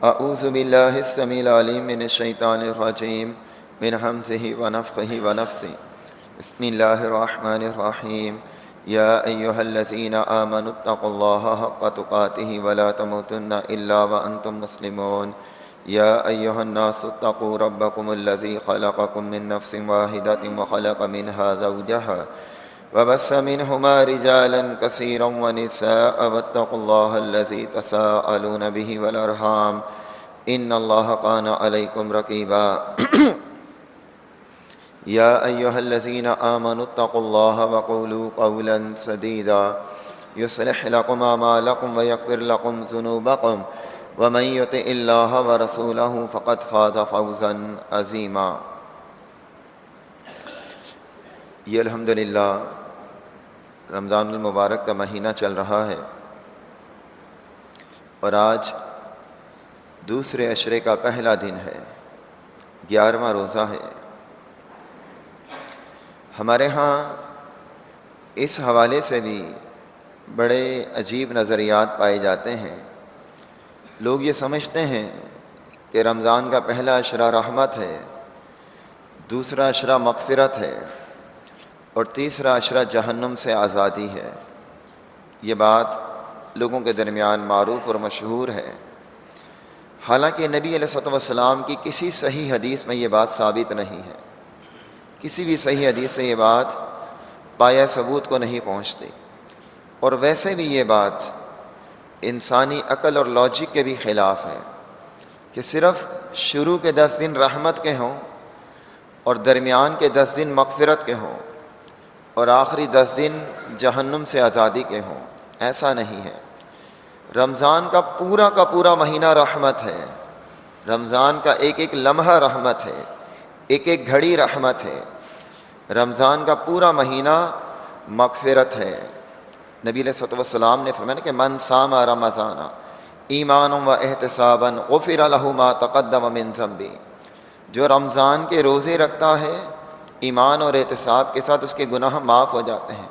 اعوذ باللہ السمیع العلیم من الشیطان الرجیم من ہمزہ ونفخہ ونفثہ بسم اللہ الرحمن الرحیم یا ایہا الذین آمنوا اتقوا اللہ حق تقاتہ ولا تموتن الا وانتم مسلمون یا ایہا الناس اتقوا ربکم الذی خلقکم من نفس واحدۃ وخلق منہا زوجہا وبث منهما رجالا كثيرا ونساء واتقوا الله الذي تساءلون به والأرحام إن الله كان عليكم رقيبا يا أيها الذين آمنوا اتقوا الله وقولوا قولا سديدا يصلح لكم أعمالكم ويغفر لكم ذنوبكم ومن يطع الله ورسوله فقد فاز فوزا عظيما۔ یہ الحمدللہ رمضان المبارک کا مہینہ چل رہا ہے اور آج دوسرے عشرے کا پہلا دن ہے، 11واں روزہ ہے۔ ہمارے ہاں اس حوالے سے بھی بڑے عجیب نظریات پائے جاتے ہیں۔ لوگ یہ سمجھتے ہیں کہ رمضان کا پہلا عشرہ رحمت ہے، دوسرا عشرہ مغفرت ہے اور تیسرا عشرہ جہنم سے آزادی ہے۔ یہ بات لوگوں کے درمیان معروف اور مشہور ہے، حالانکہ نبی علیہ الصلوۃ والسلام کی کسی صحیح حدیث میں یہ بات ثابت نہیں ہے۔ کسی بھی صحیح حدیث سے یہ بات پایہ ثبوت کو نہیں پہنچتی، اور ویسے بھی یہ بات انسانی عقل اور لاجک کے بھی خلاف ہے کہ صرف شروع کے 10 دن رحمت کے ہوں اور درمیان کے 10 دن مغفرت کے ہوں اور آخری 10 دن جہنم سے آزادی کے ہوں۔ ایسا نہیں ہے۔ رمضان کا پورا مہینہ رحمت ہے، رمضان کا ایک ایک لمحہ رحمت ہے، ایک ایک گھڑی رحمت ہے، رمضان کا پورا مہینہ مغفرت ہے۔ نبی علیہ الصلوۃ والسلام نے فرمایا کہ من صام رمضان ایمانا و احتسابا غفر له ما تقدم من ذنبہ، جو رمضان کے روزے رکھتا ہے ایمان اور احتساب کے ساتھ اس کے گناہ معاف ہو جاتے ہیں۔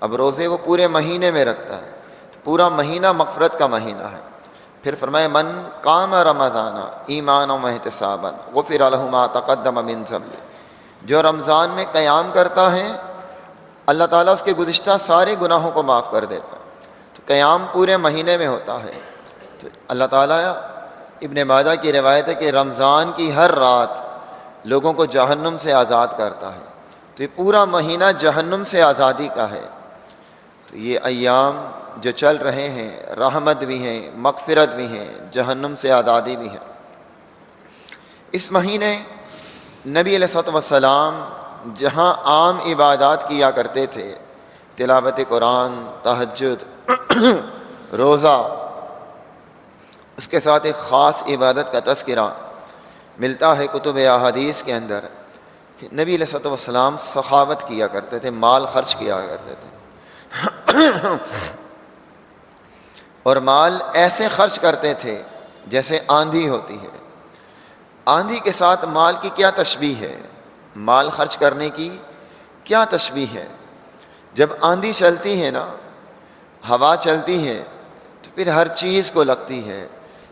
اب روزے وہ پورے مہینے میں رکھتا ہے، تو پورا مہینہ مغفرت کا مہینہ ہے۔ پھر فرمائے من قام رمضان ایمانا و احتسابا غفر له ما تقدم من ذنبہ، جو رمضان میں قیام کرتا ہے اللہ تعالیٰ اس کے گزشتہ سارے گناہوں کو معاف کر دیتا ہے۔ تو قیام پورے مہینے میں ہوتا ہے۔ تو اللہ تعالیٰ، ابن ماجہ کی روایت ہے کہ رمضان کی ہر رات لوگوں کو جہنم سے آزاد کرتا ہے۔ تو یہ پورا مہینہ جہنم سے آزادی کا ہے۔ تو یہ ایام جو چل رہے ہیں رحمت بھی ہیں، مغفرت بھی ہیں، جہنم سے آزادی بھی ہے۔ اس مہینے نبی علیہ الصلوۃ والسلام جہاں عام عبادات کیا کرتے تھے، تلاوت قرآن، تہجد، روزہ، اس کے ساتھ ایک خاص عبادت کا تذکرہ ملتا ہے کتب احادیث کے اندر کہ نبی علیہ الصلوۃ والسلام سخاوت کیا کرتے تھے، مال خرچ کیا کرتے تھے، اور مال ایسے خرچ کرتے تھے جیسے آندھی ہوتی ہے۔ آندھی کے ساتھ مال کی کیا تشبیہ ہے؟ مال خرچ کرنے کی کیا تشبیہ ہے؟ جب آندھی چلتی ہے نا، ہوا چلتی ہے، تو پھر ہر چیز کو لگتی ہے،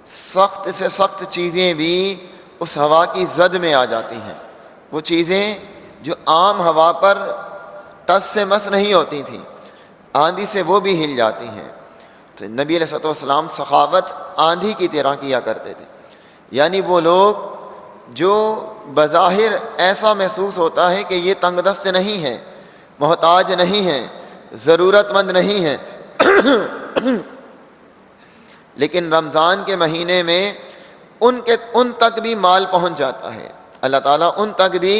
سخت سے سخت چیزیں بھی اس ہوا کی زد میں آ جاتی ہیں۔ وہ چیزیں جو عام ہوا پر ٹس سے مس نہیں ہوتی تھیں، آندھی سے وہ بھی ہل جاتی ہیں۔ تو نبی علیہ الصلوۃ والسلام سخاوت آندھی کی طرح کیا کرتے تھے، یعنی وہ لوگ جو بظاہر ایسا محسوس ہوتا ہے کہ یہ تنگ دست نہیں ہے، محتاج نہیں ہے، ضرورت مند نہیں ہے، لیکن رمضان کے مہینے میں ان تک بھی مال پہنچ جاتا ہے۔ اللہ تعالیٰ ان تک بھی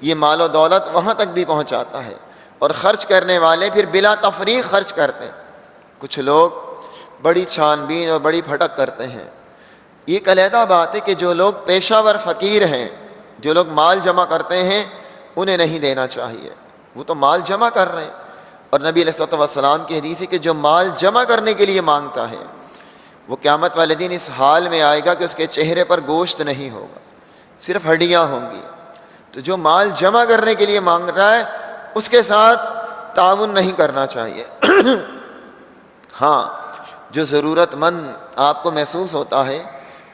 یہ مال و دولت وہاں تک بھی پہنچاتا ہے، اور خرچ کرنے والے پھر بلا تفریق خرچ کرتے ہیں۔ کچھ لوگ بڑی چھان بین اور بڑی پھٹک کرتے ہیں۔ یہ ایک علیحدہ بات ہے کہ جو لوگ پیشہ ور فقیر ہیں، جو لوگ مال جمع کرتے ہیں، انہیں نہیں دینا چاہیے، وہ تو مال جمع کر رہے ہیں۔ اور نبی علیہ الصلوۃ والسلام کی حدیث ہے کہ جو مال جمع کرنے کے لیے مانگتا ہے وہ قیامت والے دن اس حال میں آئے گا کہ اس کے چہرے پر گوشت نہیں ہوگا، صرف ہڈیاں ہوں گی۔ تو جو مال جمع کرنے کے لیے مانگ رہا ہے اس کے ساتھ تعاون نہیں کرنا چاہیے۔ ہاں، جو ضرورت مند آپ کو محسوس ہوتا ہے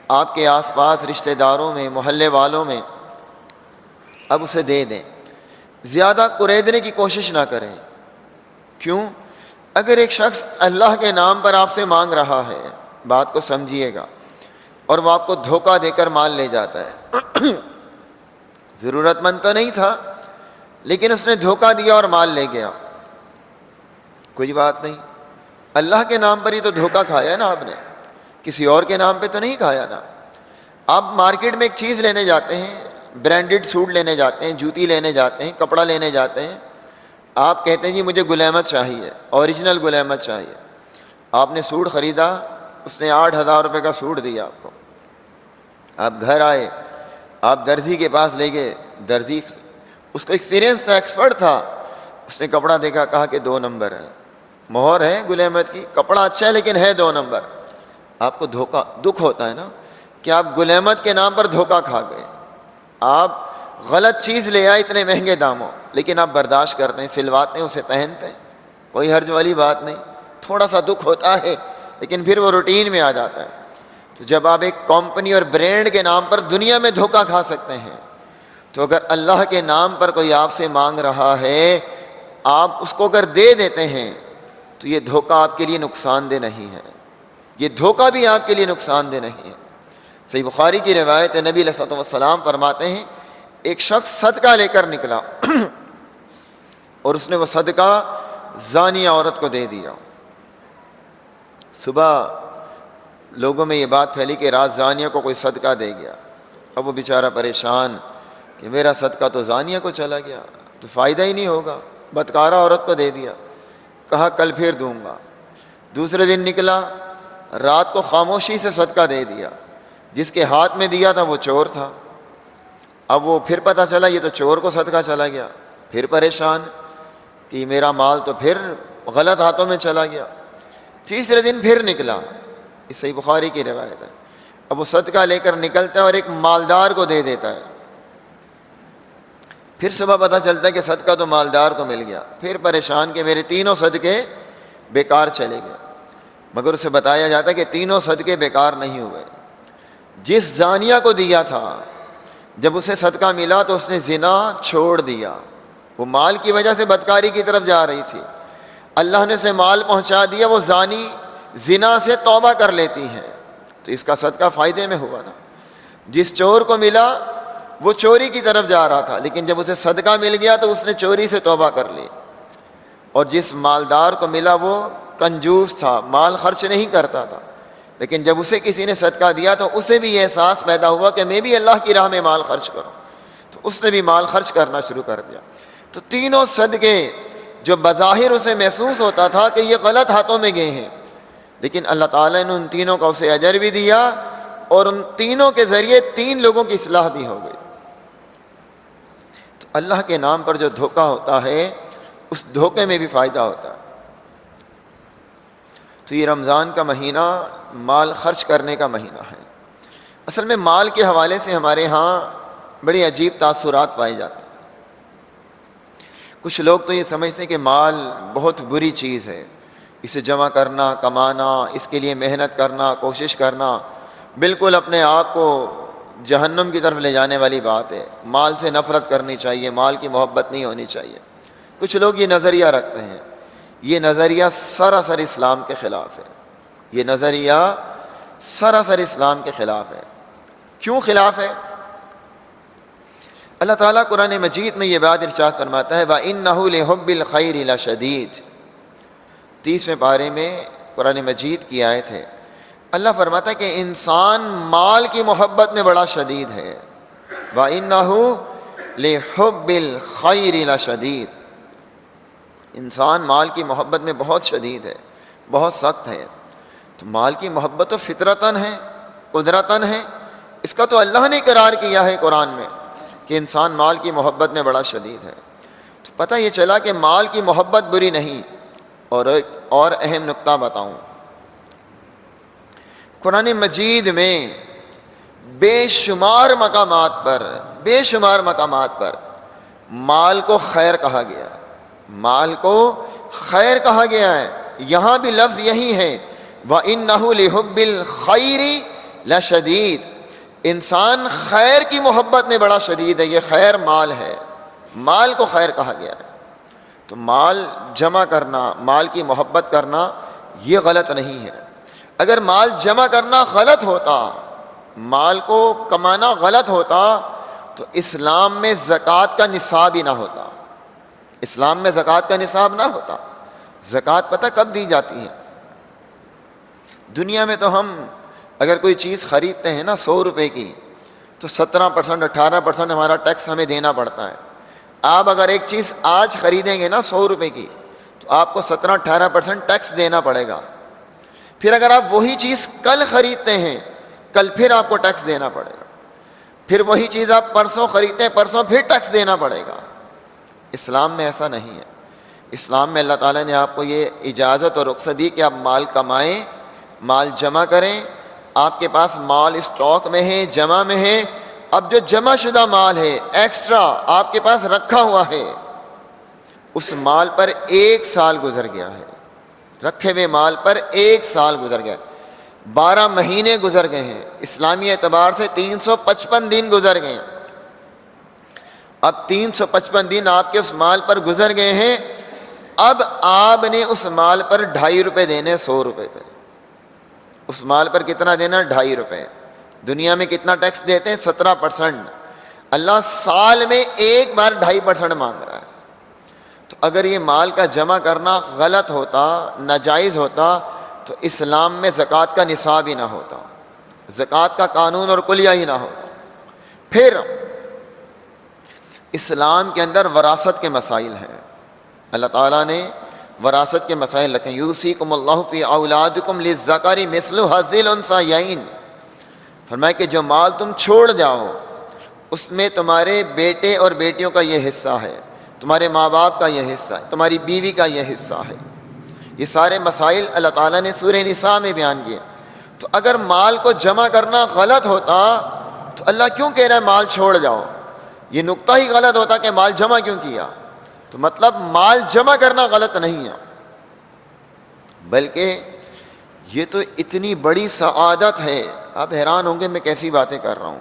آپ کے آس پاس رشتہ داروں میں، محلے والوں میں، اب اسے دے دیں، زیادہ کریدنے کی کوشش نہ کریں۔ کیوں؟ اگر ایک شخص اللہ کے نام پر آپ سے مانگ رہا ہے، بات کو سمجھیے گا، اور وہ آپ کو دھوکہ دے کر مال لے جاتا ہے، ضرورت مند تو نہیں تھا لیکن اس نے دھوکہ دیا اور مال لے گیا، کوئی بات نہیں، اللہ کے نام پر ہی تو دھوکہ کھایا نا آپ نے، کسی اور کے نام پہ تو نہیں کھایا نا۔ آپ مارکیٹ میں ایک چیز لینے جاتے ہیں، برانڈڈ سوٹ لینے جاتے ہیں، جوتی لینے جاتے ہیں، کپڑا لینے جاتے ہیں، آپ کہتے ہیں جی مجھے گل احمد چاہیے، اوریجنل گل احمد چاہیے۔ آپ نے سوٹ خریدا، اس نے 8,000 روپے کا سوٹ دیا آپ کو، آپ گھر آئے، آپ درزی کے پاس لے گئے، درزی اس کو ایکسپیرینس تھا، ایکسپرٹ تھا، اس نے کپڑا دیکھا، کہا کہ 2 نمبر ہے، مہر ہے گل احمد کی، کپڑا اچھا ہے لیکن ہے 2 نمبر۔ آپ کو دھوکا، دکھ ہوتا ہے نا کہ آپ گل احمد کے نام پر دھوکا کھا گئے، آپ غلط چیز لے آئے اتنے مہنگے داموں، لیکن آپ برداشت کرتے ہیں، سلواتے ہیں، اسے پہنتے ہیں، کوئی حرج والی بات نہیں، تھوڑا سا دکھ ہوتا ہے لیکن پھر وہ روٹین میں آ جاتا ہے۔ تو جب آپ ایک کمپنی اور برانڈ کے نام پر دنیا میں دھوکا کھا سکتے ہیں، تو اگر اللہ کے نام پر کوئی آپ سے مانگ رہا ہے، آپ اس کو اگر دے دیتے ہیں تو یہ دھوکا آپ کے لیے نقصان دہ نہیں ہے، یہ دھوکا بھی آپ کے لیے نقصان دہ نہیں ہے۔ صحیح بخاری کی روایت ہے، نبی علیہ الصلوۃ والسلام فرماتے ہیں ایک شخص صدقہ لے کر نکلا اور اس نے وہ صدقہ زانیہ عورت کو دے دیا۔ صبح لوگوں میں یہ بات پھیلی کہ رات زانیہ کو کوئی صدقہ دے گیا، اب وہ بیچارہ پریشان کہ میرا صدقہ تو زانیہ کو چلا گیا، تو فائدہ ہی نہیں ہوگا، بدکارہ عورت کو دے دیا۔ کہا کل پھر دوں گا۔ دوسرے دن نکلا، رات کو خاموشی سے صدقہ دے دیا، جس کے ہاتھ میں دیا تھا وہ چور تھا، اب وہ پھر پتہ چلا یہ تو چور کو صدقہ چلا گیا، پھر پریشان کہ میرا مال تو پھر غلط ہاتھوں میں چلا گیا۔ تیسرے دن پھر نکلا، یہ صحیح بخاری کی روایت ہے، اب وہ صدقہ لے کر نکلتا ہے اور ایک مالدار کو دے دیتا ہے، پھر صبح پتہ چلتا ہے کہ صدقہ تو مالدار کو مل گیا، پھر پریشان کہ میرے تینوں صدقے بیکار چلے گئے۔ مگر اسے بتایا جاتا ہے کہ تینوں صدقے بیکار نہیں ہوئے، جس زانیہ کو دیا تھا جب اسے صدقہ ملا تو اس نے زنا چھوڑ دیا، وہ مال کی وجہ سے بدکاری کی طرف جا رہی تھی، اللہ نے اسے مال پہنچا دیا، وہ زانی زنا سے توبہ کر لیتی ہے تو اس کا صدقہ فائدے میں ہوا نا۔ جس چور کو ملا وہ چوری کی طرف جا رہا تھا، لیکن جب اسے صدقہ مل گیا تو اس نے چوری سے توبہ کر لی، اور جس مالدار کو ملا وہ کنجوس تھا، مال خرچ نہیں کرتا تھا، لیکن جب اسے کسی نے صدقہ دیا تو اسے بھی یہ احساس پیدا ہوا کہ میں بھی اللہ کی راہ میں مال خرچ کروں، تو اس نے بھی مال خرچ کرنا شروع کر دیا۔ تو تینوں صدقے جو بظاہر اسے محسوس ہوتا تھا کہ یہ غلط ہاتھوں میں گئے ہیں، لیکن اللہ تعالیٰ نے ان تینوں کا اسے اجر بھی دیا اور ان تینوں کے ذریعے 3 لوگوں کی اصلاح بھی ہو گئی۔ تو اللہ کے نام پر جو دھوکہ ہوتا ہے اس دھوکے میں بھی فائدہ ہوتا ہے۔ تو یہ رمضان کا مہینہ مال خرچ کرنے کا مہینہ ہے۔ اصل میں مال کے حوالے سے ہمارے ہاں بڑی عجیب تاثرات پائے جاتے ہیں۔ کچھ لوگ تو یہ سمجھتے ہیں کہ مال بہت بری چیز ہے، اسے جمع کرنا، کمانا، اس کے لیے محنت کرنا، کوشش کرنا بالکل اپنے آپ کو جہنم کی طرف لے جانے والی بات ہے، مال سے نفرت کرنی چاہیے، مال کی محبت نہیں ہونی چاہیے۔ کچھ لوگ یہ نظریہ رکھتے ہیں، یہ نظریہ سراسر اسلام کے خلاف ہے، یہ نظریہ سراسر اسلام کے خلاف ہے۔ کیوں خلاف ہے؟ اللہ تعالیٰ قرآن مجید میں یہ بات ارشاد فرماتا ہے وَإِنَّهُ لِحُبِّ الْخَيْرِ لَشَدِيدٌ، 30ویں پارے میں قرآن مجید کی آیت ہے۔ اللہ فرماتا ہے کہ انسان مال کی محبت میں بڑا شدید ہے، وَإِنَّهُ لِحُبِّ الْخَيْرِ لَشَدِيدٌ، انسان مال کی محبت میں بہت شدید ہے، بہت سخت ہے۔ تو مال کی محبت تو فطرتاً ہے، قدرتاً ہے، اس کا تو اللہ نے قرار کیا ہے قرآن میں کہ انسان مال کی محبت میں بڑا شدید ہے۔ تو پتہ یہ چلا کہ مال کی محبت بری نہیں۔ اور ایک اور اہم نقطہ بتاؤں، قرآن مجید میں بے شمار مقامات پر مال کو خیر کہا گیا، مال کو خیر کہا گیا ہے۔ یہاں بھی لفظ یہی ہے وَإِنَّهُ لِحُبِّ الْخَيْرِ لشدید، انسان خیر کی محبت میں بڑا شدید ہے. یہ خیر مال ہے، مال کو خیر کہا گیا ہے. تو مال جمع کرنا، مال کی محبت کرنا یہ غلط نہیں ہے. اگر مال جمع کرنا غلط ہوتا، مال کو کمانا غلط ہوتا تو اسلام میں زکوٰۃ کا نصاب ہی نہ ہوتا. اسلام میں زکوٰۃ کا نصاب نہ ہوتا. زکوٰۃ پتہ کب دی جاتی ہے؟ دنیا میں تو ہم اگر کوئی چیز خریدتے ہیں نا 100 روپے کی تو 17% 18% ہمارا ٹیکس ہمیں دینا پڑتا ہے. آپ اگر ایک چیز آج خریدیں گے نا 100 روپے کی تو آپ کو 17-18% ٹیکس دینا پڑے گا. پھر اگر آپ وہی چیز کل خریدتے ہیں، کل پھر آپ کو ٹیکس دینا پڑے گا. پھر وہی چیز آپ پرسوں خریدتے ہیں، پرسوں پھر ٹیکس دینا پڑے گا. اسلام میں ایسا نہیں ہے. اسلام میں اللہ تعالیٰ نے آپ کو یہ اجازت اور رخصت دی کہ آپ مال کمائیں، مال جمع کریں. آپ کے پاس مال اسٹاک میں ہے، جمع میں ہے. اب جو جمع شدہ مال ہے، ایکسٹرا آپ کے پاس رکھا ہوا ہے، اس مال پر 1 سال گزر گیا ہے. رکھے ہوئے مال پر 1 سال گزر گیا، 12 مہینے گزر گئے ہیں. اسلامی اعتبار سے 355 دن گزر گئے ہیں. اب 355 دن آپ کے اس مال پر گزر گئے ہیں. اب آپ نے اس مال پر 2.5 روپے دینے 100 روپے پہ. اس مال پر کتنا دینا؟ 2.5 روپے. دنیا میں کتنا ٹیکس دیتے ہیں؟ 17%. اللہ سال میں ایک بار 2.5% مانگ رہا ہے. تو اگر یہ مال کا جمع کرنا غلط ہوتا، ناجائز ہوتا، تو اسلام میں زکوٰۃ کا نصاب ہی نہ ہوتا، زکوٰۃ کا قانون اور کلیہ ہی نہ ہوتا. پھر اسلام کے اندر وراثت کے مسائل ہیں. اللہ تعالیٰ نے وراثت کے مسائل رکھے. یوصیکم اللہ فی اولادکم للذکر مثل حظ الانثیین. فرمایا کہ جو مال تم چھوڑ جاؤ اس میں تمہارے بیٹے اور بیٹیوں کا یہ حصہ ہے، تمہارے ماں باپ کا یہ حصہ ہے، تمہاری بیوی کا یہ حصہ ہے. یہ سارے مسائل اللہ تعالیٰ نے سورہ نساء میں بیان کیے. تو اگر مال کو جمع کرنا غلط ہوتا تو اللہ کیوں کہہ رہا ہے مال چھوڑ جاؤ؟ یہ نقطہ ہی غلط ہوتا کہ مال جمع کیوں کیا. تو مطلب مال جمع کرنا غلط نہیں ہے، بلکہ یہ تو اتنی بڑی سعادت ہے. آپ حیران ہوں گے میں کیسی باتیں کر رہا ہوں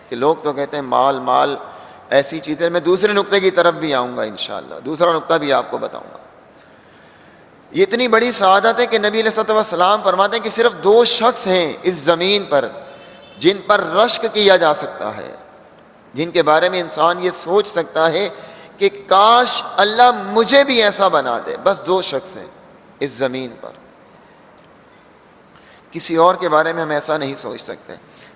کہ لوگ تو کہتے ہیں مال مال ایسی چیزیں. میں دوسرے نقطے کی طرف بھی آؤں گا انشاءاللہ، دوسرا نقطہ بھی آپ کو بتاؤں گا. یہ اتنی بڑی سعادت ہے کہ نبی علیہ الصلوۃ والسلام فرماتے ہیں کہ صرف 2 شخص ہیں اس زمین پر جن پر رشک کیا جا سکتا ہے، جن کے بارے میں انسان یہ سوچ سکتا ہے کہ کاش اللہ مجھے بھی ایسا بنا دے. بس 2 شخص ہیں اس زمین پر. کسی اور کے بارے میں ہم ایسا نہیں سوچ سکتے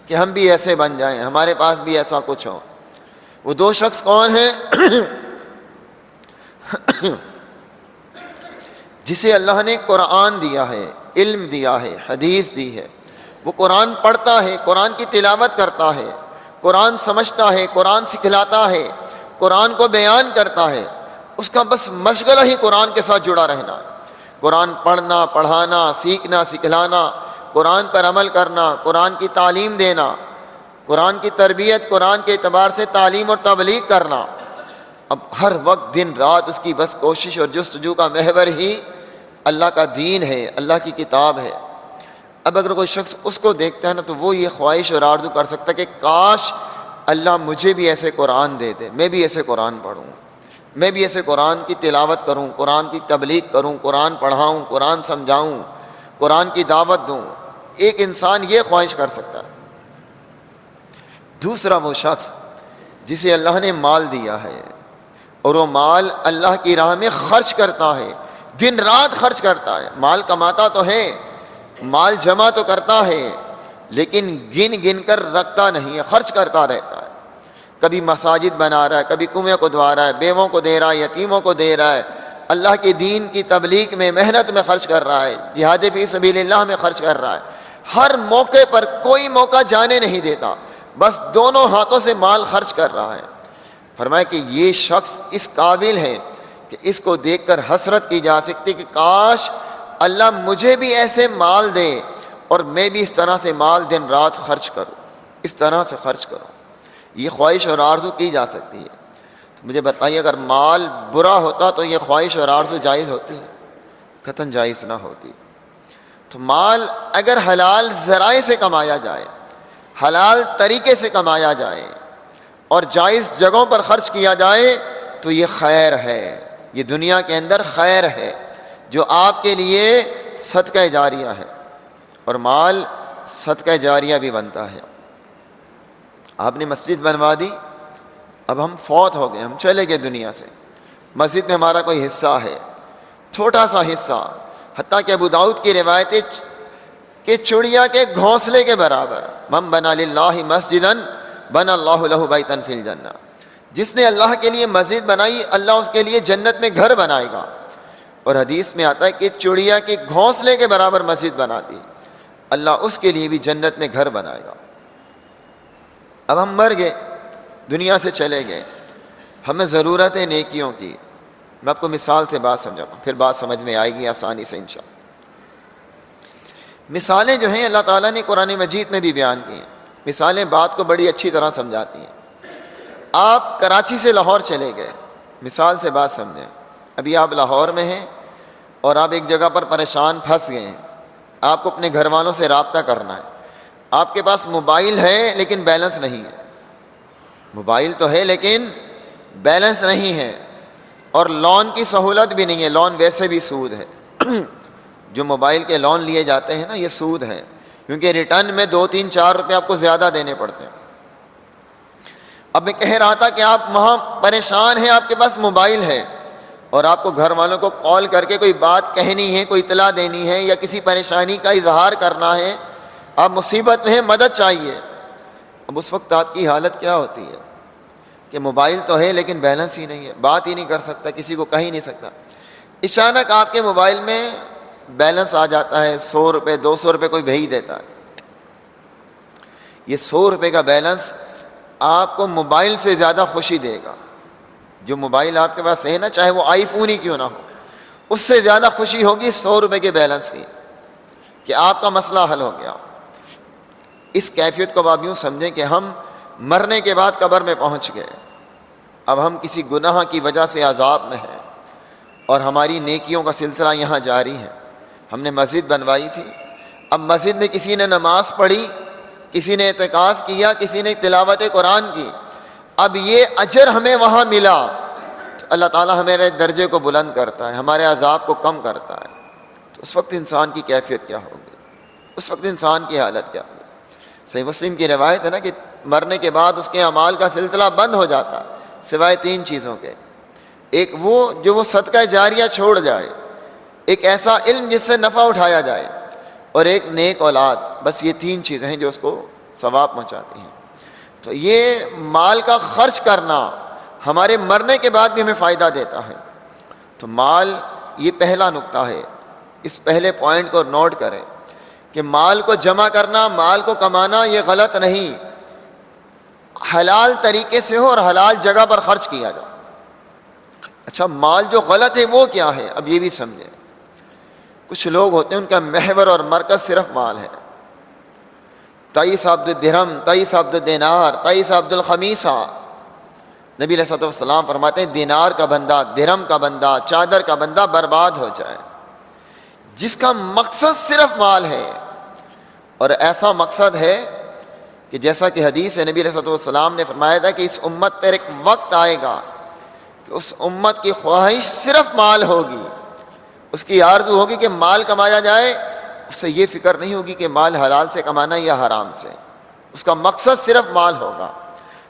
کہ ہم بھی ایسے بن جائیں، ہمارے پاس بھی ایسا کچھ ہو. وہ 2 شخص کون ہیں؟ جسے اللہ نے قرآن دیا ہے، علم دیا ہے، حدیث دی ہے. وہ قرآن پڑھتا ہے، قرآن کی تلاوت کرتا ہے، قرآن سمجھتا ہے، قرآن سکھلاتا ہے، قرآن کو بیان کرتا ہے. اس کا بس مشغلہ ہی قرآن کے ساتھ جڑا رہنا. قرآن پڑھنا، پڑھانا، سیکھنا، سکھلانا، قرآن پر عمل کرنا، قرآن کی تعلیم دینا، قرآن کی تربیت، قرآن کے اعتبار سے تعلیم اور تبلیغ کرنا. اب ہر وقت دن رات اس کی بس کوشش اور جستجو کا محور ہی اللہ کا دین ہے، اللہ کی کتاب ہے. اب اگر کوئی شخص اس کو دیکھتا ہے نا تو وہ یہ خواہش اور آرزو کر سکتا ہے کہ کاش اللہ مجھے بھی ایسے قرآن دے دے، میں بھی ایسے قرآن پڑھوں، میں بھی ایسے قرآن کی تلاوت کروں، قرآن کی تبلیغ کروں، قرآن پڑھاؤں، قرآن سمجھاؤں، قرآن کی دعوت دوں. ایک انسان یہ خواہش کر سکتا ہے. دوسرا وہ شخص جسے اللہ نے مال دیا ہے اور وہ مال اللہ کی راہ میں خرچ کرتا ہے، دن رات خرچ کرتا ہے. مال کماتا تو ہے، مال جمع تو کرتا ہے، لیکن گن گن کر رکھتا نہیں ہے، خرچ کرتا رہتا ہے. کبھی مساجد بنا رہا ہے، کبھی کنویں کو دھوا رہا ہے، بیووں کو دے رہا ہے، یتیموں کو دے رہا ہے، اللہ کے دین کی تبلیغ میں محنت میں خرچ کر رہا ہے، جہاد فی سبیل اللہ میں خرچ کر رہا ہے. ہر موقع پر کوئی موقع جانے نہیں دیتا، بس دونوں ہاتھوں سے مال خرچ کر رہا ہے. فرمایا کہ یہ شخص اس قابل ہے کہ اس کو دیکھ کر حسرت کی جا سکتی کہ کاش اللہ مجھے بھی ایسے مال دے اور میں بھی اس طرح سے مال دن رات خرچ کروں، اس طرح سے خرچ کروں. یہ خواہش اور آرزو کی جا سکتی ہے. تو مجھے بتائیے اگر مال برا ہوتا تو یہ خواہش اور آرزو جائز ہوتی؟ قطعاً جائز نہ ہوتی. تو مال اگر حلال ذرائع سے کمایا جائے، حلال طریقے سے کمایا جائے اور جائز جگہوں پر خرچ کیا جائے تو یہ خیر ہے، یہ دنیا کے اندر خیر ہے جو آپ کے لیے صدقہ جاریہ ہے، اور مال صدقہ جاریہ بھی بنتا ہے۔ آپ نے مسجد بنوا دی، اب ہم فوت ہو گئے، ہم چلے گئے دنیا سے، مسجد میں ہمارا کوئی حصہ ہے، چھوٹا سا حصہ، حتیٰ کہ ابو داؤد کی روایت ہے کہ چڑیا کے گھونسلے کے برابر، من بنا للہ مسجدا بنا اللہ لہ بیتا فی الجنہ، جس نے اللہ کے لیے مسجد بنائی اللہ اس کے لیے جنت میں گھر بنائے گا۔ اور حدیث میں آتا ہے کہ چڑیا کے گھونسلے کے برابر مسجد بنا دی، اللہ اس کے لیے بھی جنت میں گھر بنائے گا۔ اب ہم مر گئے، دنیا سے چلے گئے، ہمیں ضرورت ہے نیکیوں کی۔ میں آپ کو مثال سے بات سمجھاؤں گا، پھر بات سمجھ میں آئے گی آسانی سے انشاءاللہ۔ مثالیں جو ہیں اللہ تعالیٰ نے قرآن مجید میں بھی بیان کی ہیں، مثالیں بات کو بڑی اچھی طرح سمجھاتی ہیں۔ آپ کراچی سے لاہور چلے گئے، مثال سے بات سمجھیں، ابھی آپ لاہور میں ہیں اور آپ ایک جگہ پر پریشان پھنس گئے ہیں، آپ کو اپنے گھر والوں سے رابطہ کرنا ہے، آپ کے پاس موبائل ہے لیکن بیلنس نہیں ہے، موبائل تو ہے لیکن بیلنس نہیں ہے، اور لون کی سہولت بھی نہیں ہے، لون ویسے بھی سود ہے جو موبائل کے لون لیے جاتے ہیں نا یہ سود ہے، کیونکہ ریٹرن میں 2-3-4 روپے آپ کو زیادہ دینے پڑتے ہیں۔ اب میں کہہ رہا تھا کہ آپ وہاں پریشان ہیں، آپ کے پاس موبائل ہے اور آپ کو گھر والوں کو کال کر کے کوئی بات کہنی ہے، کوئی اطلاع دینی ہے یا کسی پریشانی کا اظہار کرنا ہے، آپ مصیبت میں ہیں، مدد چاہیے۔ اب اس وقت آپ کی حالت کیا ہوتی ہے کہ موبائل تو ہے لیکن بیلنس ہی نہیں ہے، بات ہی نہیں کر سکتا، کسی کو کہہ ہی نہیں سکتا۔ اچانک آپ کے موبائل میں بیلنس آ جاتا ہے، 100 روپے 200 روپے کوئی بھیج دیتا ہے۔ یہ 100 روپے کا بیلنس آپ کو موبائل سے زیادہ خوشی دے گا، جو موبائل آپ کے پاس ہے نا، چاہے وہ آئی فون ہی کیوں نہ ہو، اس سے زیادہ خوشی ہوگی 100 روپے کے بیلنس کی کہ آپ کا مسئلہ حل ہو گیا۔ اس کیفیت کو آپ یوں سمجھیں کہ ہم مرنے کے بعد قبر میں پہنچ گئے، اب ہم کسی گناہ کی وجہ سے عذاب میں ہیں اور ہماری نیکیوں کا سلسلہ یہاں جاری ہے۔ ہم نے مسجد بنوائی تھی، اب مسجد میں کسی نے نماز پڑھی، کسی نے اعتکاف کیا، کسی نے تلاوت قرآن کی، اب یہ اجر ہمیں وہاں ملا تو اللہ تعالیٰ ہمارے درجے کو بلند کرتا ہے، ہمارے عذاب کو کم کرتا ہے۔ تو اس وقت انسان کی کیفیت کیا ہوگی، اس وقت انسان کی حالت کیا ہوگی؟ صحیح مسلم کی روایت ہے نا کہ مرنے کے بعد اس کے اعمال کا سلسلہ بند ہو جاتا ہے سوائے 3 چیزوں کے، ایک وہ جو وہ صدقہ جاریہ چھوڑ جائے، ایک ایسا علم جس سے نفع اٹھایا جائے، اور ایک نیک اولاد۔ بس یہ 3 چیزیں ہیں جو اس کو ثواب پہنچاتی ہیں۔ تو یہ مال کا خرچ کرنا ہمارے مرنے کے بعد بھی ہمیں فائدہ دیتا ہے۔ تو مال، یہ پہلا نقطہ ہے، اس پہلے پوائنٹ کو نوٹ کریں کہ مال کو جمع کرنا، مال کو کمانا یہ غلط نہیں، حلال طریقے سے ہو اور حلال جگہ پر خرچ کیا جائے۔ اچھا، مال جو غلط ہے وہ کیا ہے، اب یہ بھی سمجھیں۔ کچھ لوگ ہوتے ہیں ان کا محور اور مرکز صرف مال ہے، تئیس عبد الدرہم، تئیس عبد الدینار، تئیس عبد الخمیسہ۔ نبی علیہ الصلوۃ والسلام فرماتے ہیں دینار کا بندہ، درہم کا بندہ، چادر کا بندہ برباد ہو جائے، جس کا مقصد صرف مال ہے۔ اور ایسا مقصد ہے کہ جیسا کہ حدیث ہے، نبی علیہ الصلوۃ والسلام نے فرمایا تھا کہ اس امت پر ایک وقت آئے گا کہ اس امت کی خواہش صرف مال ہوگی، اس کی آرزو ہوگی کہ مال کمایا جائے، اس سے یہ فکر نہیں ہوگی کہ مال حلال سے کمانا یا حرام سے، اس کا مقصد صرف مال ہوگا۔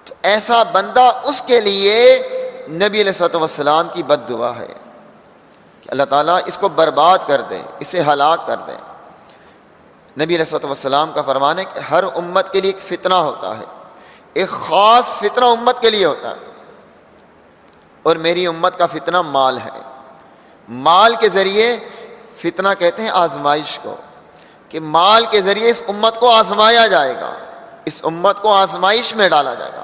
تو ایسا بندہ، اس کے لیے نبی علیہ الصلوۃ والسلام کی بد دعا ہے کہ اللہ تعالیٰ اس کو برباد کر دے، اسے ہلاک کر دے۔ نبی علیہ الصلوۃ والسلام کا فرمان ہے کہ ہر امت کے لیے ایک فتنہ ہوتا ہے، ایک خاص فتنہ امت کے لیے ہوتا ہے، اور میری امت کا فتنہ مال ہے۔ مال کے ذریعے، فتنہ کہتے ہیں آزمائش کو، کہ مال کے ذریعے اس امت کو آزمایا جائے گا، اس امت کو آزمائش میں ڈالا جائے گا۔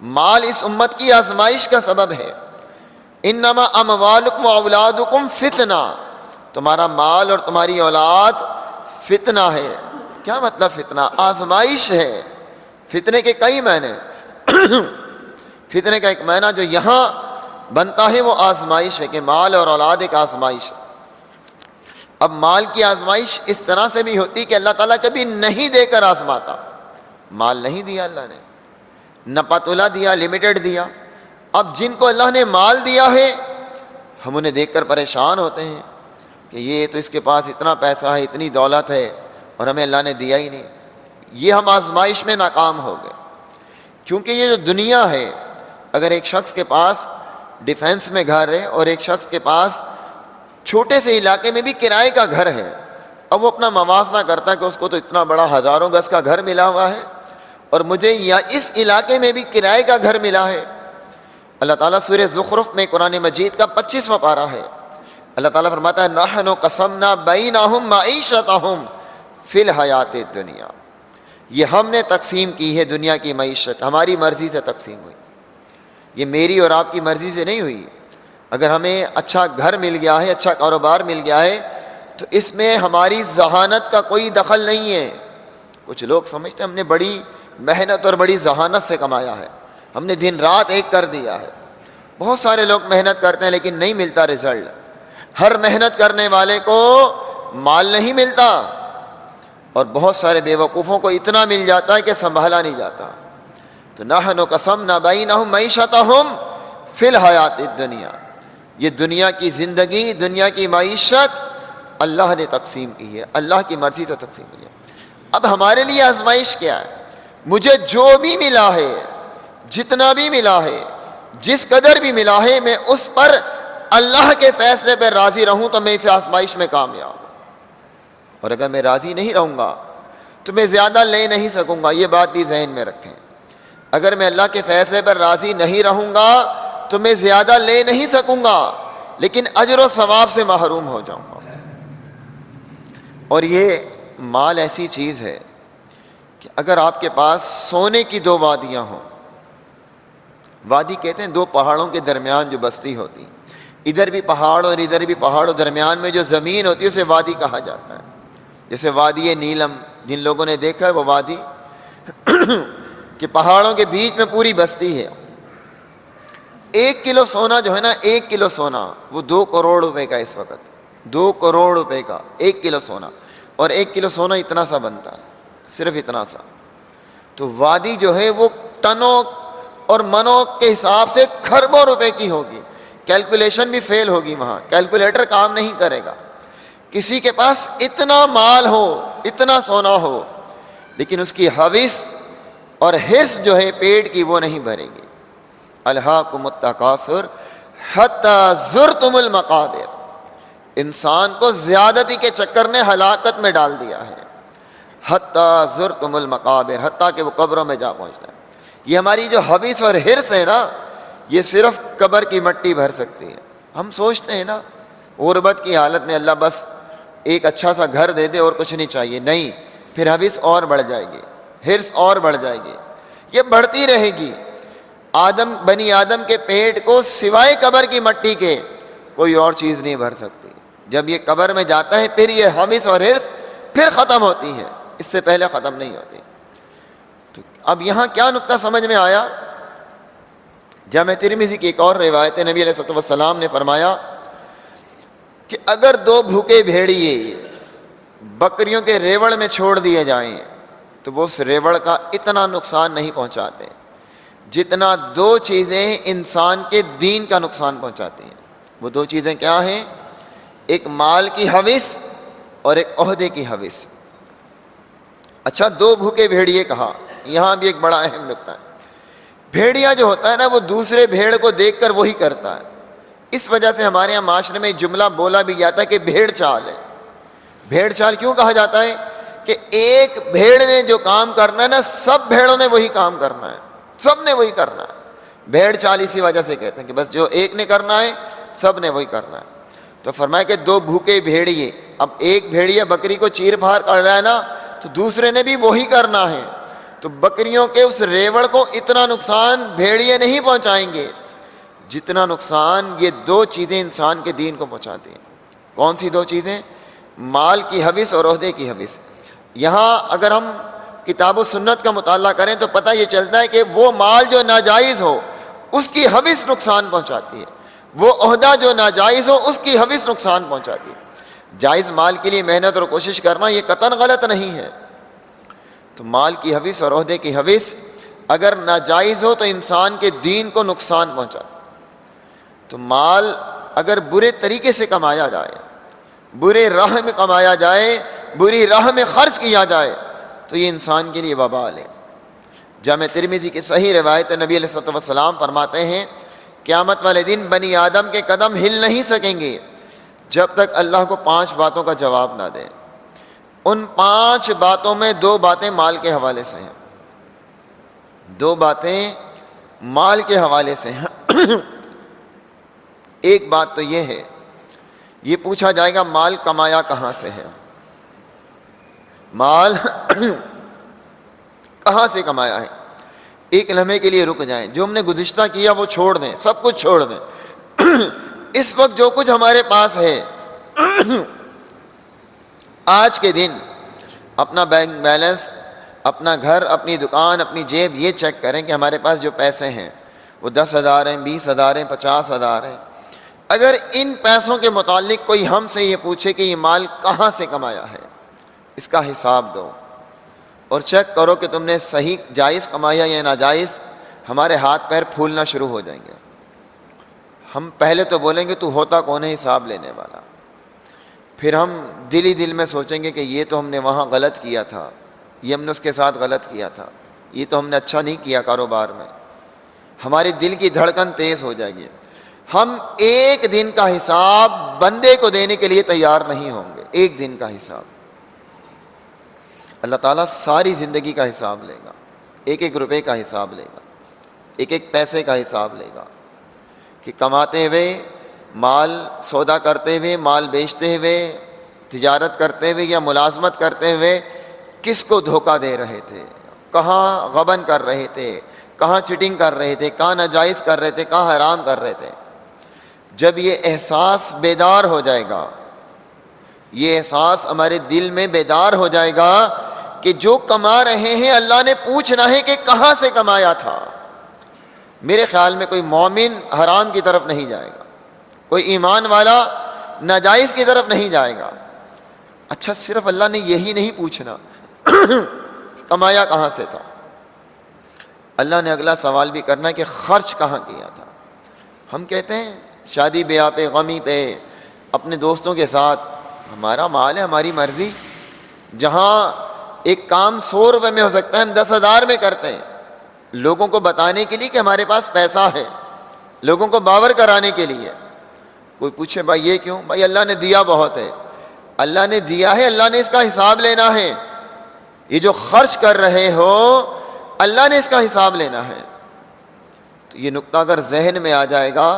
مال اس امت کی آزمائش کا سبب ہے۔ انما اموالکم و اولادکم فتنہ، تمہارا مال اور تمہاری اولاد فتنہ ہے۔ کیا مطلب فتنہ؟ آزمائش ہے۔ فتنے کے کئی معنی، فتنے کا ایک معنی جو یہاں بنتا ہے وہ آزمائش ہے، کہ مال اور اولاد ایک آزمائش ہے۔ اب مال کی آزمائش اس طرح سے بھی ہوتی کہ اللہ تعالیٰ کبھی نہیں دے کر آزماتا، مال نہیں دیا اللہ نے، نہ پتولا دیا، لمیٹڈ دیا۔ اب جن کو اللہ نے مال دیا ہے ہم انہیں دیکھ کر پریشان ہوتے ہیں کہ یہ تو اس کے پاس اتنا پیسہ ہے، اتنی دولت ہے، اور ہمیں اللہ نے دیا ہی نہیں۔ یہ ہم آزمائش میں ناکام ہو گئے، کیونکہ یہ جو دنیا ہے، اگر ایک شخص کے پاس ڈیفینس میں گھر ہے اور ایک شخص کے پاس چھوٹے سے علاقے میں بھی کرائے کا گھر ہے، اب وہ اپنا موازنہ کرتا ہے کہ اس کو تو اتنا بڑا ہزاروں گز کا گھر ملا ہوا ہے اور مجھے یا اس علاقے میں بھی کرائے کا گھر ملا ہے۔ اللہ تعالیٰ سورہ زخرف میں قرآن مجید کا 25واں پارہ ہے، اللہ تعالیٰ فرماتا ہے نحن قسمنا بینہم معیشتہم فی الحیات الدنیا، یہ ہم نے تقسیم کی ہے دنیا کی معیشت، ہماری مرضی سے تقسیم ہوئی، یہ میری اور آپ کی مرضی سے نہیں ہوئی۔ اگر ہمیں اچھا گھر مل گیا ہے، اچھا کاروبار مل گیا ہے، تو اس میں ہماری ذہانت کا کوئی دخل نہیں ہے۔ کچھ لوگ سمجھتے ہیں ہم نے بڑی محنت اور بڑی ذہانت سے کمایا ہے، ہم نے دن رات ایک کر دیا ہے۔ بہت سارے لوگ محنت کرتے ہیں لیکن نہیں ملتا رزلٹ۔ ہر محنت کرنے والے کو مال نہیں ملتا، اور بہت سارے بیوقوفوں کو اتنا مل جاتا ہے کہ سنبھالا نہیں جاتا۔ تو نحن قسمنا بینہم معیشتہم فی الحیات الدنیا، یہ دنیا کی زندگی، دنیا کی معیشت اللہ نے تقسیم کی ہے، اللہ کی مرضی سے تقسیم کی ہے۔ اب ہمارے لیے آزمائش کیا ہے؟ مجھے جو بھی ملا ہے، جتنا بھی ملا ہے، جس قدر بھی ملا ہے، میں اس پر اللہ کے فیصلے پہ راضی رہوں تو میں اس آزمائش میں کامیاب ہوں، اور اگر میں راضی نہیں رہوں گا تو میں زیادہ لے نہیں سکوں گا۔ یہ بات بھی ذہن میں رکھیں، اگر میں اللہ کے فیصلے پر راضی نہیں رہوں گا تو میں زیادہ لے نہیں سکوں گا، لیکن اجر و ثواب سے محروم ہو جاؤں گا۔ اور یہ مال ایسی چیز ہے کہ اگر آپ کے پاس سونے کی 2 وادیاں ہوں، وادی کہتے ہیں 2 پہاڑوں کے درمیان جو بستی ہوتی، ادھر بھی پہاڑ اور ادھر بھی پہاڑ، اور درمیان میں جو زمین ہوتی ہے اسے وادی کہا جاتا ہے۔ جیسے وادی نیلم، جن لوگوں نے دیکھا ہے وہ وادی کہ پہاڑوں کے بیچ میں پوری بستی ہے۔ 1 کلو سونا جو ہے نا، 1 کلو سونا وہ 2 کروڑ روپے کا، اس وقت 2 کروڑ روپے کا 1 کلو سونا، اور 1 کلو سونا اتنا سا بنتا ہے، صرف اتنا سا۔ تو وادی جو ہے وہ ٹنوں اور منوں کے حساب سے کھربوں روپے کی ہوگی، کیلکولیشن بھی فیل ہوگی، وہاں کیلکولیٹر کام نہیں کرے گا۔ کسی کے پاس اتنا مال ہو، اتنا سونا ہو، لیکن اس کی ہوس اور حرص جو ہے پیٹ کی وہ نہیں بھرے گی۔ الہاکم التکاثر حتی زرتم المقابر، انسان کو زیادتی کے چکر نے ہلاکت میں ڈال دیا ہے۔ حتی زرتم المقابر، حتیٰ کہ وہ قبروں میں جا پہنچتا ہے۔ یہ ہماری جو ہوس اور حرص ہے نا، یہ صرف قبر کی مٹی بھر سکتی ہے۔ ہم سوچتے ہیں نا غربت کی حالت میں اللہ بس ایک اچھا سا گھر دے دے اور کچھ نہیں چاہیے، نہیں، پھر ہوس اور بڑھ جائے گی، حرص اور بڑھ جائے گی، یہ بڑھتی رہے گی۔ بنی آدم کے پیٹ کو سوائے قبر کی مٹی کے کوئی اور چیز نہیں بھر سکتی۔ جب یہ قبر میں جاتا ہے پھر یہ ہوس اور حرص پھر ختم ہوتی ہے، اس سے پہلے ختم نہیں ہوتی۔ تو اب یہاں کیا نقطہ سمجھ میں آیا؟ جامع ترمذی کی ایک اور روایت ہے، نبی علیہ الصلوۃ والسلام نے فرمایا کہ اگر 2 بھوکے بھیڑیے بکریوں کے ریوڑ میں چھوڑ دیے جائیں تو وہ اس ریوڑ کا اتنا نقصان نہیں پہنچاتے جتنا 2 چیزیں انسان کے دین کا نقصان پہنچاتی ہیں۔ وہ 2 چیزیں کیا ہیں؟ ایک مال کی ہوس اور ایک عہدے کی ہوس۔ اچھا 2 بھوکے بھیڑیے کہا، یہاں بھی ایک بڑا اہم نقطہ ہے۔ بھیڑیا جو ہوتا ہے نا وہ دوسرے بھیڑ کو دیکھ کر وہی کرتا ہے، اس وجہ سے ہمارے یہاں معاشرے میں جملہ بولا بھی جاتا ہے کہ بھیڑ چال ہے۔ بھیڑ چال کیوں کہا جاتا ہے؟ کہ ایک بھیڑ نے جو کام کرنا ہے نا، سب بھیڑوں نے وہی کام کرنا ہے، سب نے وہی کرنا ہے۔ بھیڑ چال اسی وجہ سے کہتے ہیں کہ بس جو ایک نے کرنا ہے سب نے وہی کرنا ہے۔ تو فرمایا کہ 2 بھوکے بھیڑیے، اب ایک بھیڑیا بکری کو چیر پھاڑ کر رہا ہے نا، تو دوسرے نے بھی وہی کرنا ہے۔ تو بکریوں کے اس ریوڑ کو اتنا نقصان بھیڑیے نہیں پہنچائیں گے جتنا نقصان یہ 2 چیزیں انسان کے دین کو پہنچاتی ہیں۔ کون سی 2 چیزیں؟ مال کی ہوس اور عہدے کی ہوس۔ یہاں اگر ہم کتاب و سنت کا مطالعہ کریں تو پتہ یہ چلتا ہے کہ وہ مال جو ناجائز ہو اس کی ہوس نقصان پہنچاتی ہے، وہ عہدہ جو ناجائز ہو اس کی ہوس نقصان پہنچاتی ہے۔ جائز مال کے لیے محنت اور کوشش کرنا یہ قطعاً غلط نہیں ہے، تو مال کی حوث اور عہدے کی حوث اگر ناجائز ہو تو انسان کے دین کو نقصان پہنچا. تو مال اگر برے طریقے سے کمایا جائے، برے راہ میں کمایا جائے، بری راہ میں خرچ کیا جائے تو یہ انسان کے لیے وبال ہے. جامع ترمذی کی صحیح روایت نبی علیہ الصلوۃ والسلام فرماتے ہیں قیامت والے دن بنی آدم کے قدم ہل نہیں سکیں گے جب تک اللہ کو 5 باتوں کا جواب نہ دے. ان 5 باتوں میں 2 باتیں مال کے حوالے سے ہیں. 2 باتیں مال کے حوالے سے ہیں. ایک بات تو یہ ہے، یہ پوچھا جائے گا مال کمایا کہاں سے ہے، مال کہاں سے کمایا ہے. ایک لمحے کے لیے رک جائیں، جو ہم نے گزشتہ کیا وہ چھوڑ دیں، سب کچھ چھوڑ دیں. اس وقت جو کچھ ہمارے پاس ہے، آج کے دن اپنا بینک بیلنس، اپنا گھر، اپنی دکان، اپنی جیب یہ چیک کریں کہ ہمارے پاس جو پیسے ہیں وہ 10,000 ہیں، 20,000 ہیں، 50,000 ہیں. اگر ان پیسوں کے متعلق کوئی ہم سے یہ پوچھے کہ یہ مال کہاں سے کمایا ہے، اس کا حساب دو اور چیک کرو کہ تم نے صحیح جائز کمایا یا ناجائز، ہمارے ہاتھ پیر پھولنا شروع ہو جائیں گے. ہم پہلے تو بولیں گے تو ہوتا کون ہے حساب لینے والا، پھر ہم دل ہی دل میں سوچیں گے کہ یہ تو ہم نے وہاں غلط کیا تھا، یہ ہم نے اس کے ساتھ غلط کیا تھا، یہ تو ہم نے اچھا نہیں کیا کاروبار میں. ہمارے دل کی دھڑکن تیز ہو جائے گی. ہم ایک دن کا حساب بندے کو دینے کے لیے تیار نہیں ہوں گے. ایک دن کا حساب اللہ تعالیٰ ساری زندگی کا حساب لے گا، ایک ایک روپے کا حساب لے گا، ایک ایک پیسے کا حساب لے گا کہ کماتے ہوئے، مال سودا کرتے ہوئے، مال بیچتے ہوئے، تجارت کرتے ہوئے یا ملازمت کرتے ہوئے کس کو دھوکہ دے رہے تھے، کہاں غبن کر رہے تھے، کہاں چیٹنگ کر رہے تھے، کہاں ناجائز کر رہے تھے، کہاں حرام کر رہے تھے. جب یہ احساس بیدار ہو جائے گا، یہ احساس ہمارے دل میں بیدار ہو جائے گا کہ جو کما رہے ہیں اللہ نے پوچھنا ہے کہ کہاں سے کمایا تھا. میرے خیال میں کوئی مومن حرام کی طرف نہیں جائے گا، کوئی ایمان والا ناجائز کی طرف نہیں جائے گا. اچھا صرف اللہ نے یہی نہیں پوچھنا کمایا کہاں سے تھا، اللہ نے اگلا سوال بھی کرنا کہ خرچ کہاں کیا تھا. ہم کہتے ہیں شادی بیاہ پہ، غمی پہ، اپنے دوستوں کے ساتھ ہمارا مال ہے، ہماری مرضی. جہاں ایک کام 100 روپے میں ہو سکتا ہے ہم 10,000 میں کرتے ہیں، لوگوں کو بتانے کے لیے کہ ہمارے پاس پیسہ ہے، لوگوں کو باور کرانے کے لیے. کوئی پوچھے بھائی یہ کیوں؟ بھائی اللہ نے دیا بہت ہے، اللہ نے دیا ہے، اللہ نے اس کا حساب لینا ہے. یہ جو خرچ کر رہے ہو اللہ نے اس کا حساب لینا ہے. تو یہ نقطہ اگر ذہن میں آ جائے گا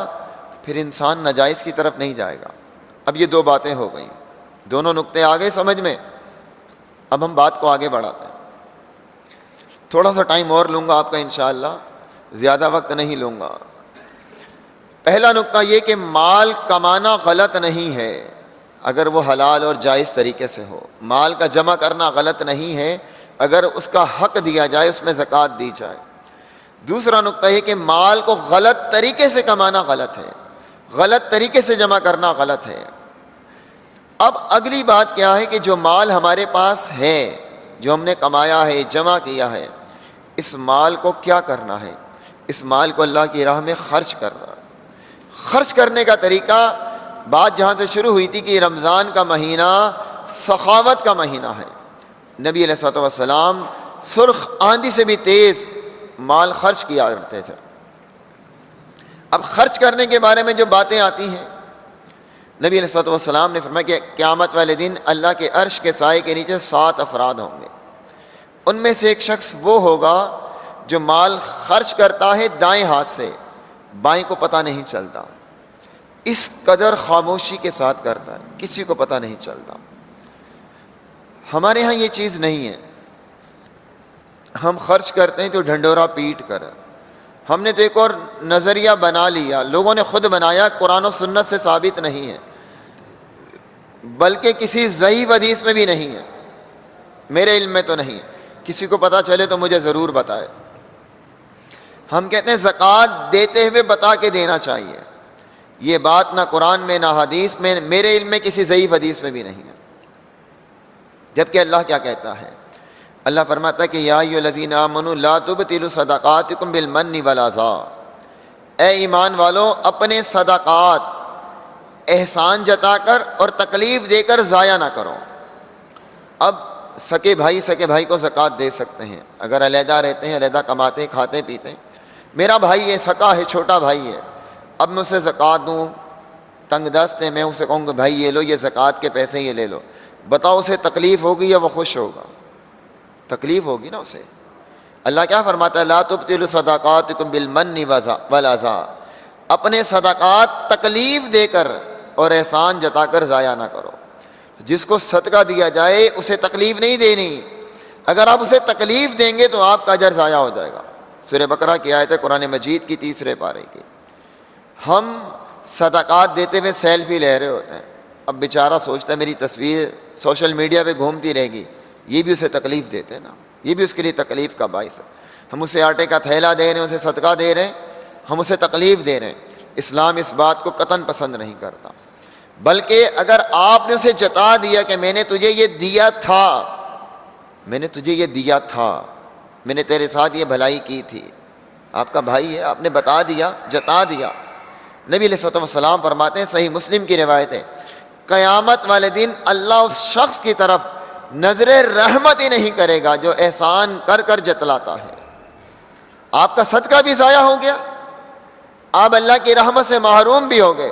پھر انسان ناجائز کی طرف نہیں جائے گا. اب یہ 2 باتیں ہو گئیں، دونوں نقطے آ گئے سمجھ میں. اب ہم بات کو آگے بڑھاتے ہیں. تھوڑا سا ٹائم اور لوں گا آپ کا انشاءاللہ، زیادہ وقت نہیں لوں گا. پہلا نقطہ یہ کہ مال کمانا غلط نہیں ہے اگر وہ حلال اور جائز طریقے سے ہو. مال کا جمع کرنا غلط نہیں ہے اگر اس کا حق دیا جائے، اس میں زکوٰۃ دی جائے. دوسرا نقطہ یہ کہ مال کو غلط طریقے سے کمانا غلط ہے، غلط طریقے سے جمع کرنا غلط ہے. اب اگلی بات کیا ہے کہ جو مال ہمارے پاس ہے، جو ہم نے کمایا ہے، جمع کیا ہے، اس مال کو کیا کرنا ہے؟ اس مال کو اللہ کی راہ میں خرچ کرنا. خرچ کرنے کا طریقہ، بات جہاں سے شروع ہوئی تھی کہ رمضان کا مہینہ سخاوت کا مہینہ ہے. نبی علیہ الصلوۃ والسلام سرخ آندھی سے بھی تیز مال خرچ کیا کرتے تھے. اب خرچ کرنے کے بارے میں جو باتیں آتی ہیں، نبی علیہ الصلوۃ والسلام نے فرمایا کہ قیامت والے دن اللہ کے عرش کے سائے کے نیچے 7 افراد ہوں گے. ان میں سے ایک شخص وہ ہوگا جو مال خرچ کرتا ہے دائیں ہاتھ سے، بائیں کو پتہ نہیں چلتا. اس قدر خاموشی کے ساتھ کرتا ہے، کسی کو پتہ نہیں چلتا. ہمارے ہاں یہ چیز نہیں ہے. ہم خرچ کرتے ہیں تو ڈھنڈورا پیٹ کر. ہم نے تو ایک اور نظریہ بنا لیا، لوگوں نے خود بنایا، قرآن و سنت سے ثابت نہیں ہے، بلکہ کسی ضعیف حدیث میں بھی نہیں ہے، میرے علم میں تو نہیں. کسی کو پتہ چلے تو مجھے ضرور بتائے. ہم کہتے ہیں زکوٰۃ دیتے ہوئے بتا کے دینا چاہیے. یہ بات نہ قرآن میں نہ حدیث میں، میرے علم میں کسی ضعیف حدیث میں بھی نہیں ہے. جبکہ اللہ کیا کہتا ہے؟ اللہ فرماتا ہے کہ یا ایھا الذین آمنوا لا تبطلوا صدقاتکم بالمن والعذا، اے ایمان والو اپنے صدقات احسان جتا کر اور تکلیف دے کر ضائع نہ کرو۔ اب سکے بھائی کو زکوٰۃ دے سکتے ہیں، اگر علیحدہ رہتے ہیں، علیحدہ کماتے ہیں، کھاتے پیتے ہیں، میرا بھائی ہے، سکا ہے، چھوٹا بھائی ہے، اب میں اسے زکوٰۃ دوں، تنگ دست ہے، میں اسے کہوں کہ بھائی یہ لو، یہ زکوٰۃ کے پیسے یہ لے لو، بتاؤ اسے تکلیف ہوگی یا وہ خوش ہوگا؟ تکلیف ہوگی نا اسے۔ اللہ کیا فرماتا ہے؟ لا تبطلوا صدقاتکم بالمن والعذا، اپنے صدقات تکلیف دے کر اور احسان جتا کر ضائع نہ کرو۔ جس کو صدقہ دیا جائے اسے تکلیف نہیں دینی، اگر آپ اسے تکلیف دیں گے تو آپ کا اجر ضائع ہو جائے گا۔ سورہ بقرہ کی آیت ہے، قرآن مجید کی 3 پارے کی۔ ہم صدقات دیتے ہوئے سیلفی لے رہے ہوتے ہیں، اب بیچارہ سوچتا ہے میری تصویر سوشل میڈیا پہ گھومتی رہے گی، یہ بھی اسے تکلیف دیتے ہیں نا، یہ بھی اس کے لیے تکلیف کا باعث ہے۔ ہم اسے آٹے کا تھیلا دے رہے ہیں، اسے صدقہ دے رہے ہیں، ہم اسے تکلیف دے رہے ہیں۔ اسلام اس بات کو قطعاً پسند نہیں کرتا، بلکہ اگر آپ نے اسے جتا دیا کہ میں نے تجھے یہ دیا تھا، میں نے تجھے یہ دیا تھا، میں نے تیرے ساتھ یہ بھلائی کی تھی، آپ کا بھائی ہے، آپ نے بتا دیا، جتا دیا۔ نبی علیہ الصلوۃ والسلام فرماتے ہیں، صحیح مسلم کی روایت ہے، قیامت والے دن اللہ اس شخص کی طرف نظر رحمت ہی نہیں کرے گا جو احسان کر کر جتلاتا ہے۔ آپ کا صدقہ بھی ضائع ہو گیا، آپ اللہ کی رحمت سے محروم بھی ہو گئے،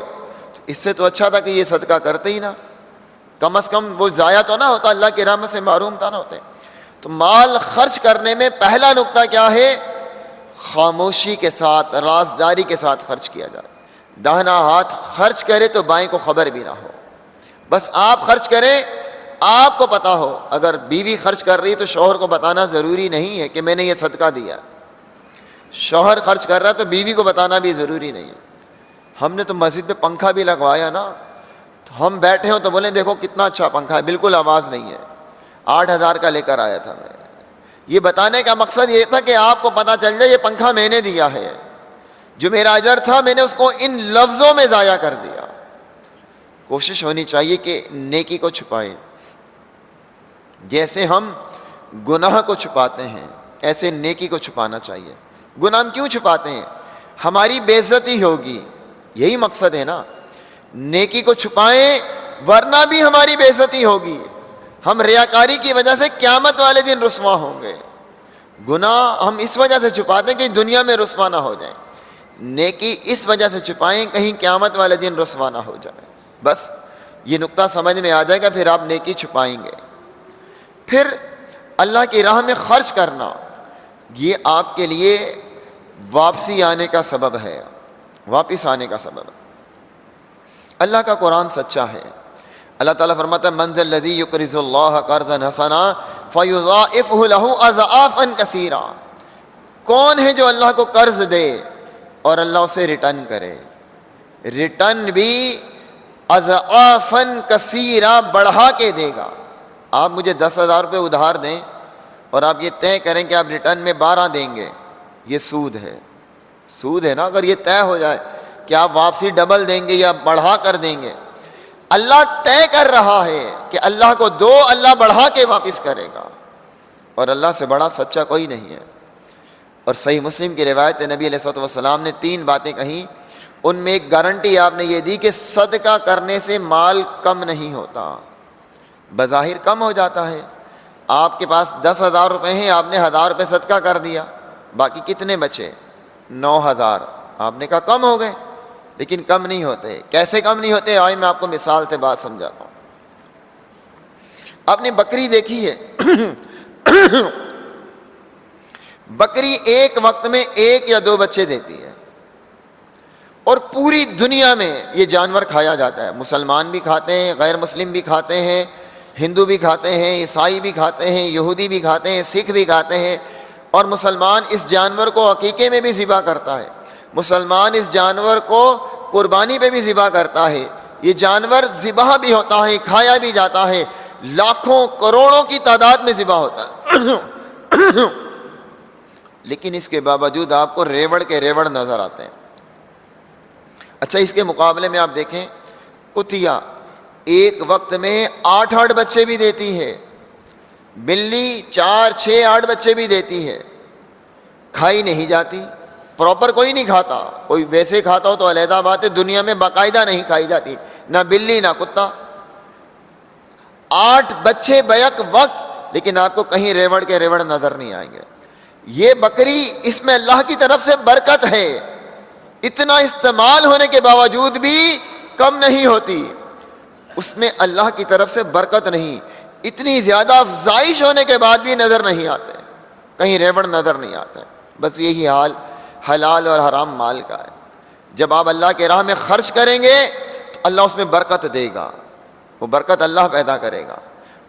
تو اس سے تو اچھا تھا کہ یہ صدقہ کرتے ہی نہ، کم از کم وہ ضائع تو نہ ہوتا، اللہ کی رحمت سے محروم تھا نہ ہوتے۔ تو مال خرچ کرنے میں پہلا نقطہ کیا ہے؟ خاموشی کے ساتھ، رازداری کے ساتھ خرچ کیا جائے۔ داہنا ہاتھ خرچ کرے تو بائیں کو خبر بھی نہ ہو، بس آپ خرچ کریں، آپ کو پتا ہو۔ اگر بیوی خرچ کر رہی تو شوہر کو بتانا ضروری نہیں ہے کہ میں نے یہ صدقہ دیا، شوہر خرچ کر رہا ہے تو بیوی کو بتانا بھی ضروری نہیں ہے۔ ہم نے تو مسجد میں پنکھا بھی لگوایا نا، تو ہم بیٹھے ہوں تو بولیں دیکھو کتنا اچھا پنکھا ہے، بالکل آواز نہیں ہے، 8,000 کا لے کر آیا تھا میں۔ یہ بتانے کا مقصد یہ تھا کہ آپ کو پتہ چل جائے یہ پنکھا میں نے دیا ہے، جو میرا اجر تھا میں نے اس کو ان لفظوں میں ضائع کر دیا۔ کوشش ہونی چاہیے کہ نیکی کو چھپائیں، جیسے ہم گناہ کو چھپاتے ہیں ایسے نیکی کو چھپانا چاہیے۔ گناہ ہم کیوں چھپاتے ہیں؟ ہماری بے عزتی ہوگی، یہی مقصد ہے نا۔ نیکی کو چھپائیں ورنہ بھی ہماری بے عزتی ہوگی، ہم ریاکاری کی وجہ سے قیامت والے دن رسوا ہوں گے۔ گناہ ہم اس وجہ سے چھپاتے ہیں کہ دنیا میں رسوا نہ ہو جائیں، نیکی اس وجہ سے چھپائیں کہیں قیامت والے دن رسوا نہ ہو جائے۔ بس یہ نقطہ سمجھ میں آ جائے گا، پھر آپ نیکی چھپائیں گے۔ پھر اللہ کی راہ میں خرچ کرنا، یہ آپ کے لیے واپسی آنے کا سبب ہے، واپس آنے کا سبب ہے۔ اللہ کا قرآن سچا ہے، اللہ تعالیٰ فرماتا ہے من ذا الذی یقرض اللہ قرضا حسنا فیضاعفہ لہ اضعافا کثیرا، کون ہے جو اللہ کو قرض دے اور اللہ اسے ریٹرن کرے، ریٹرن بھی اضعافا کثیرا بڑھا کے دے گا۔ آپ مجھے 10,000 روپے ادھار دیں اور آپ یہ طے کریں کہ آپ ریٹرن میں 12 دیں گے، یہ سود ہے، سود ہے نا۔ اگر یہ طے ہو جائے کہ آپ واپسی ڈبل دیں گے یا بڑھا کر دیں گے، اللہ طے کر رہا ہے کہ اللہ کو دو، اللہ بڑھا کے واپس کرے گا، اور اللہ سے بڑا سچا کوئی نہیں ہے۔ اور صحیح مسلم کی روایت ہے، نبی علیہ الصلوۃ والسلام نے 3 باتیں کہیں، ان میں ایک گارنٹی آپ نے یہ دی کہ صدقہ کرنے سے مال کم نہیں ہوتا، بظاہر کم ہو جاتا ہے۔ آپ کے پاس 10,000 روپے ہیں، آپ نے 1,000 روپے صدقہ کر دیا، باقی کتنے بچے؟ 9,000۔ آپ نے کہا کم ہو گئے، لیکن کم نہیں ہوتے۔ کیسے کم نہیں ہوتے؟ آئے میں آپ کو مثال سے بات سمجھاتا ہوں۔ آپ نے بکری دیکھی ہے، بکری ایک وقت میں 1 یا 2 بچے دیتی ہے، اور پوری دنیا میں یہ جانور کھایا جاتا ہے، مسلمان بھی کھاتے ہیں، غیر مسلم بھی کھاتے ہیں، ہندو بھی کھاتے ہیں، عیسائی بھی کھاتے ہیں، یہودی بھی کھاتے ہیں، سکھ بھی کھاتے ہیں، اور مسلمان اس جانور کو عقیقے میں بھی ذبح کرتا ہے، مسلمان اس جانور کو قربانی پہ بھی ذبح کرتا ہے۔ یہ جانور ذبح بھی ہوتا ہے، کھایا بھی جاتا ہے، لاکھوں کروڑوں کی تعداد میں ذبح ہوتا ہے، لیکن اس کے باوجود آپ کو ریوڑ کے ریوڑ نظر آتے ہیں۔ اچھا، اس کے مقابلے میں آپ دیکھیں کتیا ایک وقت میں 8 بچے بھی دیتی ہے، بلی 4 6 8 بچے بھی دیتی ہے، کھائی نہیں جاتی، پراپر کوئی نہیں کھاتا، کوئی ویسے کھاتا ہو تو علیحدہ بات ہے، دنیا میں باقاعدہ نہیں کھائی جاتی، نہ بلی نہ کتا۔ 8 بچے بیک وقت، لیکن آپ کو کہیں ریوڑ کے ریوڑ نظر نہیں آئیں گے۔ یہ بکری، اس میں اللہ کی طرف سے برکت ہے، اتنا استعمال ہونے کے باوجود بھی کم نہیں ہوتی، اس میں اللہ کی طرف سے برکت نہیں، اتنی زیادہ افزائش ہونے کے بعد بھی نظر نہیں آتے، کہیں ریوڑ نظر نہیں آتے۔ بس یہی حال حلال اور حرام مال کا ہے۔ جب آپ اللہ کے راہ میں خرچ کریں گے تو اللہ اس میں برکت دے گا، وہ برکت اللہ پیدا کرے گا،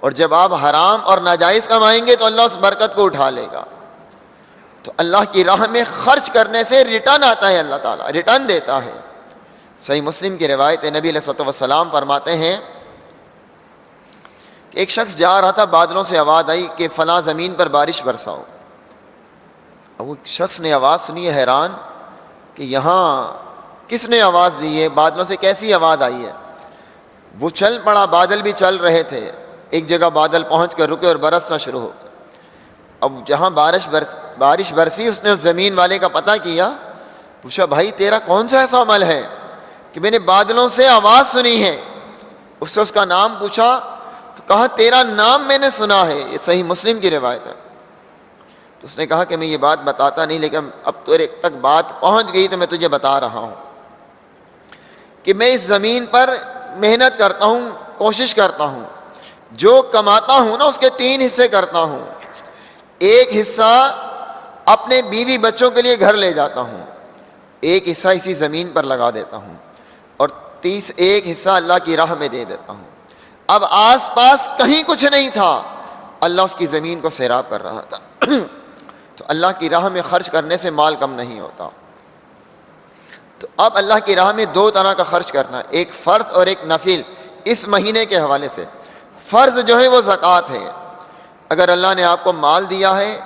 اور جب آپ حرام اور ناجائز کمائیں گے تو اللہ اس برکت کو اٹھا لے گا۔ تو اللہ کی راہ میں خرچ کرنے سے ریٹرن آتا ہے، اللہ تعالیٰ ریٹرن دیتا ہے۔ صحیح مسلم کی روایت ہے، نبی علیہ الصلوۃ والسلام فرماتے ہیں کہ ایک شخص جا رہا تھا، بادلوں سے آواز آئی کہ فلاں زمین پر بارش برساؤ۔ اب وہ شخص نے آواز سنی ہے، حیران کہ یہاں کس نے آواز دی ہے، بادلوں سے کیسی آواز آئی ہے؟ وہ چل پڑا، بادل بھی چل رہے تھے، ایک جگہ بادل پہنچ کر رکے اور برسنا شروع ہو گئے۔ اب جہاں بارش برسی، اس نے اس زمین والے کا پتہ کیا، پوچھا بھائی تیرا کون سا ایسا عمل ہے کہ میں نے بادلوں سے آواز سنی ہے؟ اس سے اس کا نام پوچھا تو کہا تیرا نام میں نے سنا ہے، یہ صحیح مسلم کی روایت ہے۔ تو اس نے کہا کہ میں یہ بات بتاتا نہیں، لیکن اب تیرے تک بات پہنچ گئی تو میں تجھے بتا رہا ہوں کہ میں اس زمین پر محنت کرتا ہوں، کوشش کرتا ہوں، جو کماتا ہوں نا اس کے 3 حصے کرتا ہوں۔ ایک حصہ اپنے بیوی بچوں کے لیے گھر لے جاتا ہوں، ایک حصہ اسی زمین پر لگا دیتا ہوں، اور ایک حصہ اللہ کی راہ میں دے دیتا ہوں۔ اب آس پاس کہیں کچھ نہیں تھا، اللہ اس کی زمین کو سیراب کر رہا تھا۔ تو اللہ کی راہ میں خرچ کرنے سے مال کم نہیں ہوتا۔ تو اب اللہ کی راہ میں 2 طرح کا خرچ کرنا، ایک فرض اور ایک نفل۔ اس مہینے کے حوالے سے فرض جو ہے وہ زکوٰۃ ہے۔ اگر اللہ نے آپ کو مال دیا ہے،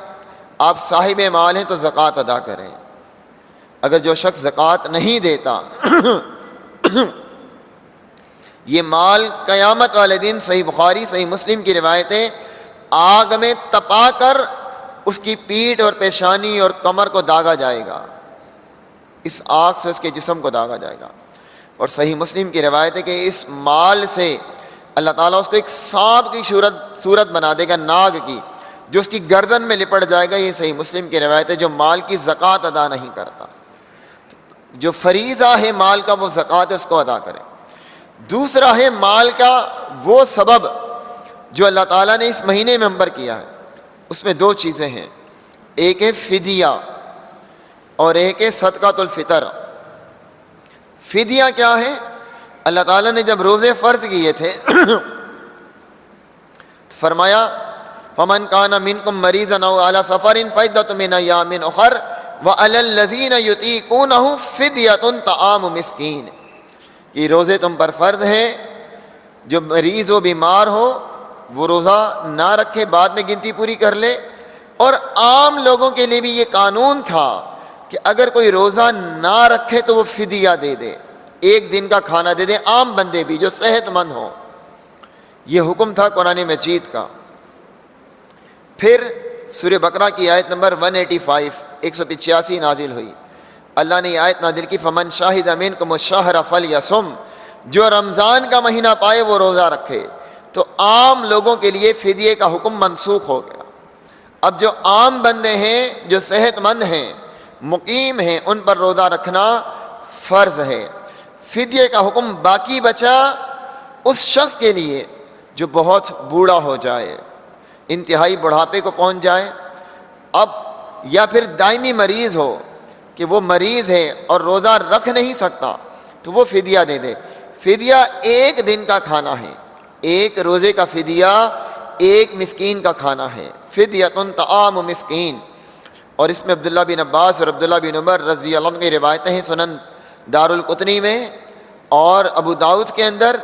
آپ صاحب مال ہیں تو زکوٰۃ ادا کریں۔ اگر جو شخص زکوٰۃ نہیں دیتا یہ مال قیامت والے دن، صحیح بخاری صحیح مسلم کی روایت ہے، آگ میں تپا کر اس کی پیٹھ اور پیشانی اور کمر کو داغا جائے گا، اس آگ سے اس کے جسم کو داغا جائے گا۔ اور صحیح مسلم کی روایت ہے کہ اس مال سے اللہ تعالیٰ اس کو ایک سانپ کی صورت بنا دے گا، ناگ کی، جو اس کی گردن میں لپٹ جائے گا۔ یہ صحیح مسلم کی روایت ہے۔ جو مال کی زکوٰۃ ادا نہیں کرتا، جو فریضہ ہے مال کا وہ زکوٰۃ ہے، اس کو ادا کرے۔ دوسرا ہے مال کا وہ سبب جو اللہ تعالیٰ نے اس مہینے میں ہم پر کیا ہے، اس میں 2 چیزیں ہیں، ایک ہے فدیہ اور ایک ہے صدقۃ الفطر۔ فدیہ کیا ہے؟ اللہ تعالیٰ نے جب روزے فرض کیے تھے فرمایا فَمَنْ كَانَ مِنْكُمْ مَرِيضًا أَوْ عَلَىٰ سَفَرٍ فَعِدَّةٌ مِّنْ أَيَّامٍ أُخَرَ وَعَلَى الَّذِينَ يُطِيقُونَهُ فِدْيَةٌ طَعَامُ مِسْكِينٍ۔ یہ روزے تم پر فرض ہیں، جو مریض ہو، بیمار ہو، وہ روزہ نہ رکھے، بعد میں گنتی پوری کر لے۔ اور عام لوگوں کے لیے بھی یہ قانون تھا کہ اگر کوئی روزہ نہ رکھے تو وہ فدیہ دے دے، 1 دن کا کھانا دے دے، عام بندے بھی جو صحت مند ہوں۔ یہ حکم تھا قرآن مجید کا۔ پھر سورہ بقرہ کی آیت نمبر 185 185 نازل ہوئی۔ اللہ نے یہ آیت نازل کی فَمَنْ شَهِدَ مِنْكُمُ الشَّهْرَ فَلْيَصُمْ، جو رمضان کا مہینہ پائے وہ روزہ رکھے۔ تو عام لوگوں کے لیے فدیے کا حکم منسوخ ہو گیا۔ اب جو عام بندے ہیں، جو صحت مند ہیں، مقیم ہیں، ان پر روزہ رکھنا فرض ہے۔ فدیے کا حکم باقی بچا اس شخص کے لیے جو بہت بوڑھا ہو جائے، انتہائی بڑھاپے کو پہنچ جائے، اب یا پھر دائمی مریض ہو کہ وہ مریض ہے اور روزہ رکھ نہیں سکتا تو وہ فدیہ دے دے۔ فدیہ 1 دن کا کھانا ہے، 1 روزے کا فدیہ 1 مسکین کا کھانا ہے۔ فدیۃ طعام مسکین۔ اور اس میں عبداللہ بن عباس اور عبداللہ بن عمر رضی اللہ عنہ کی روایتیں ہیں سنن دارالقطنی میں اور ابو داؤد کے اندر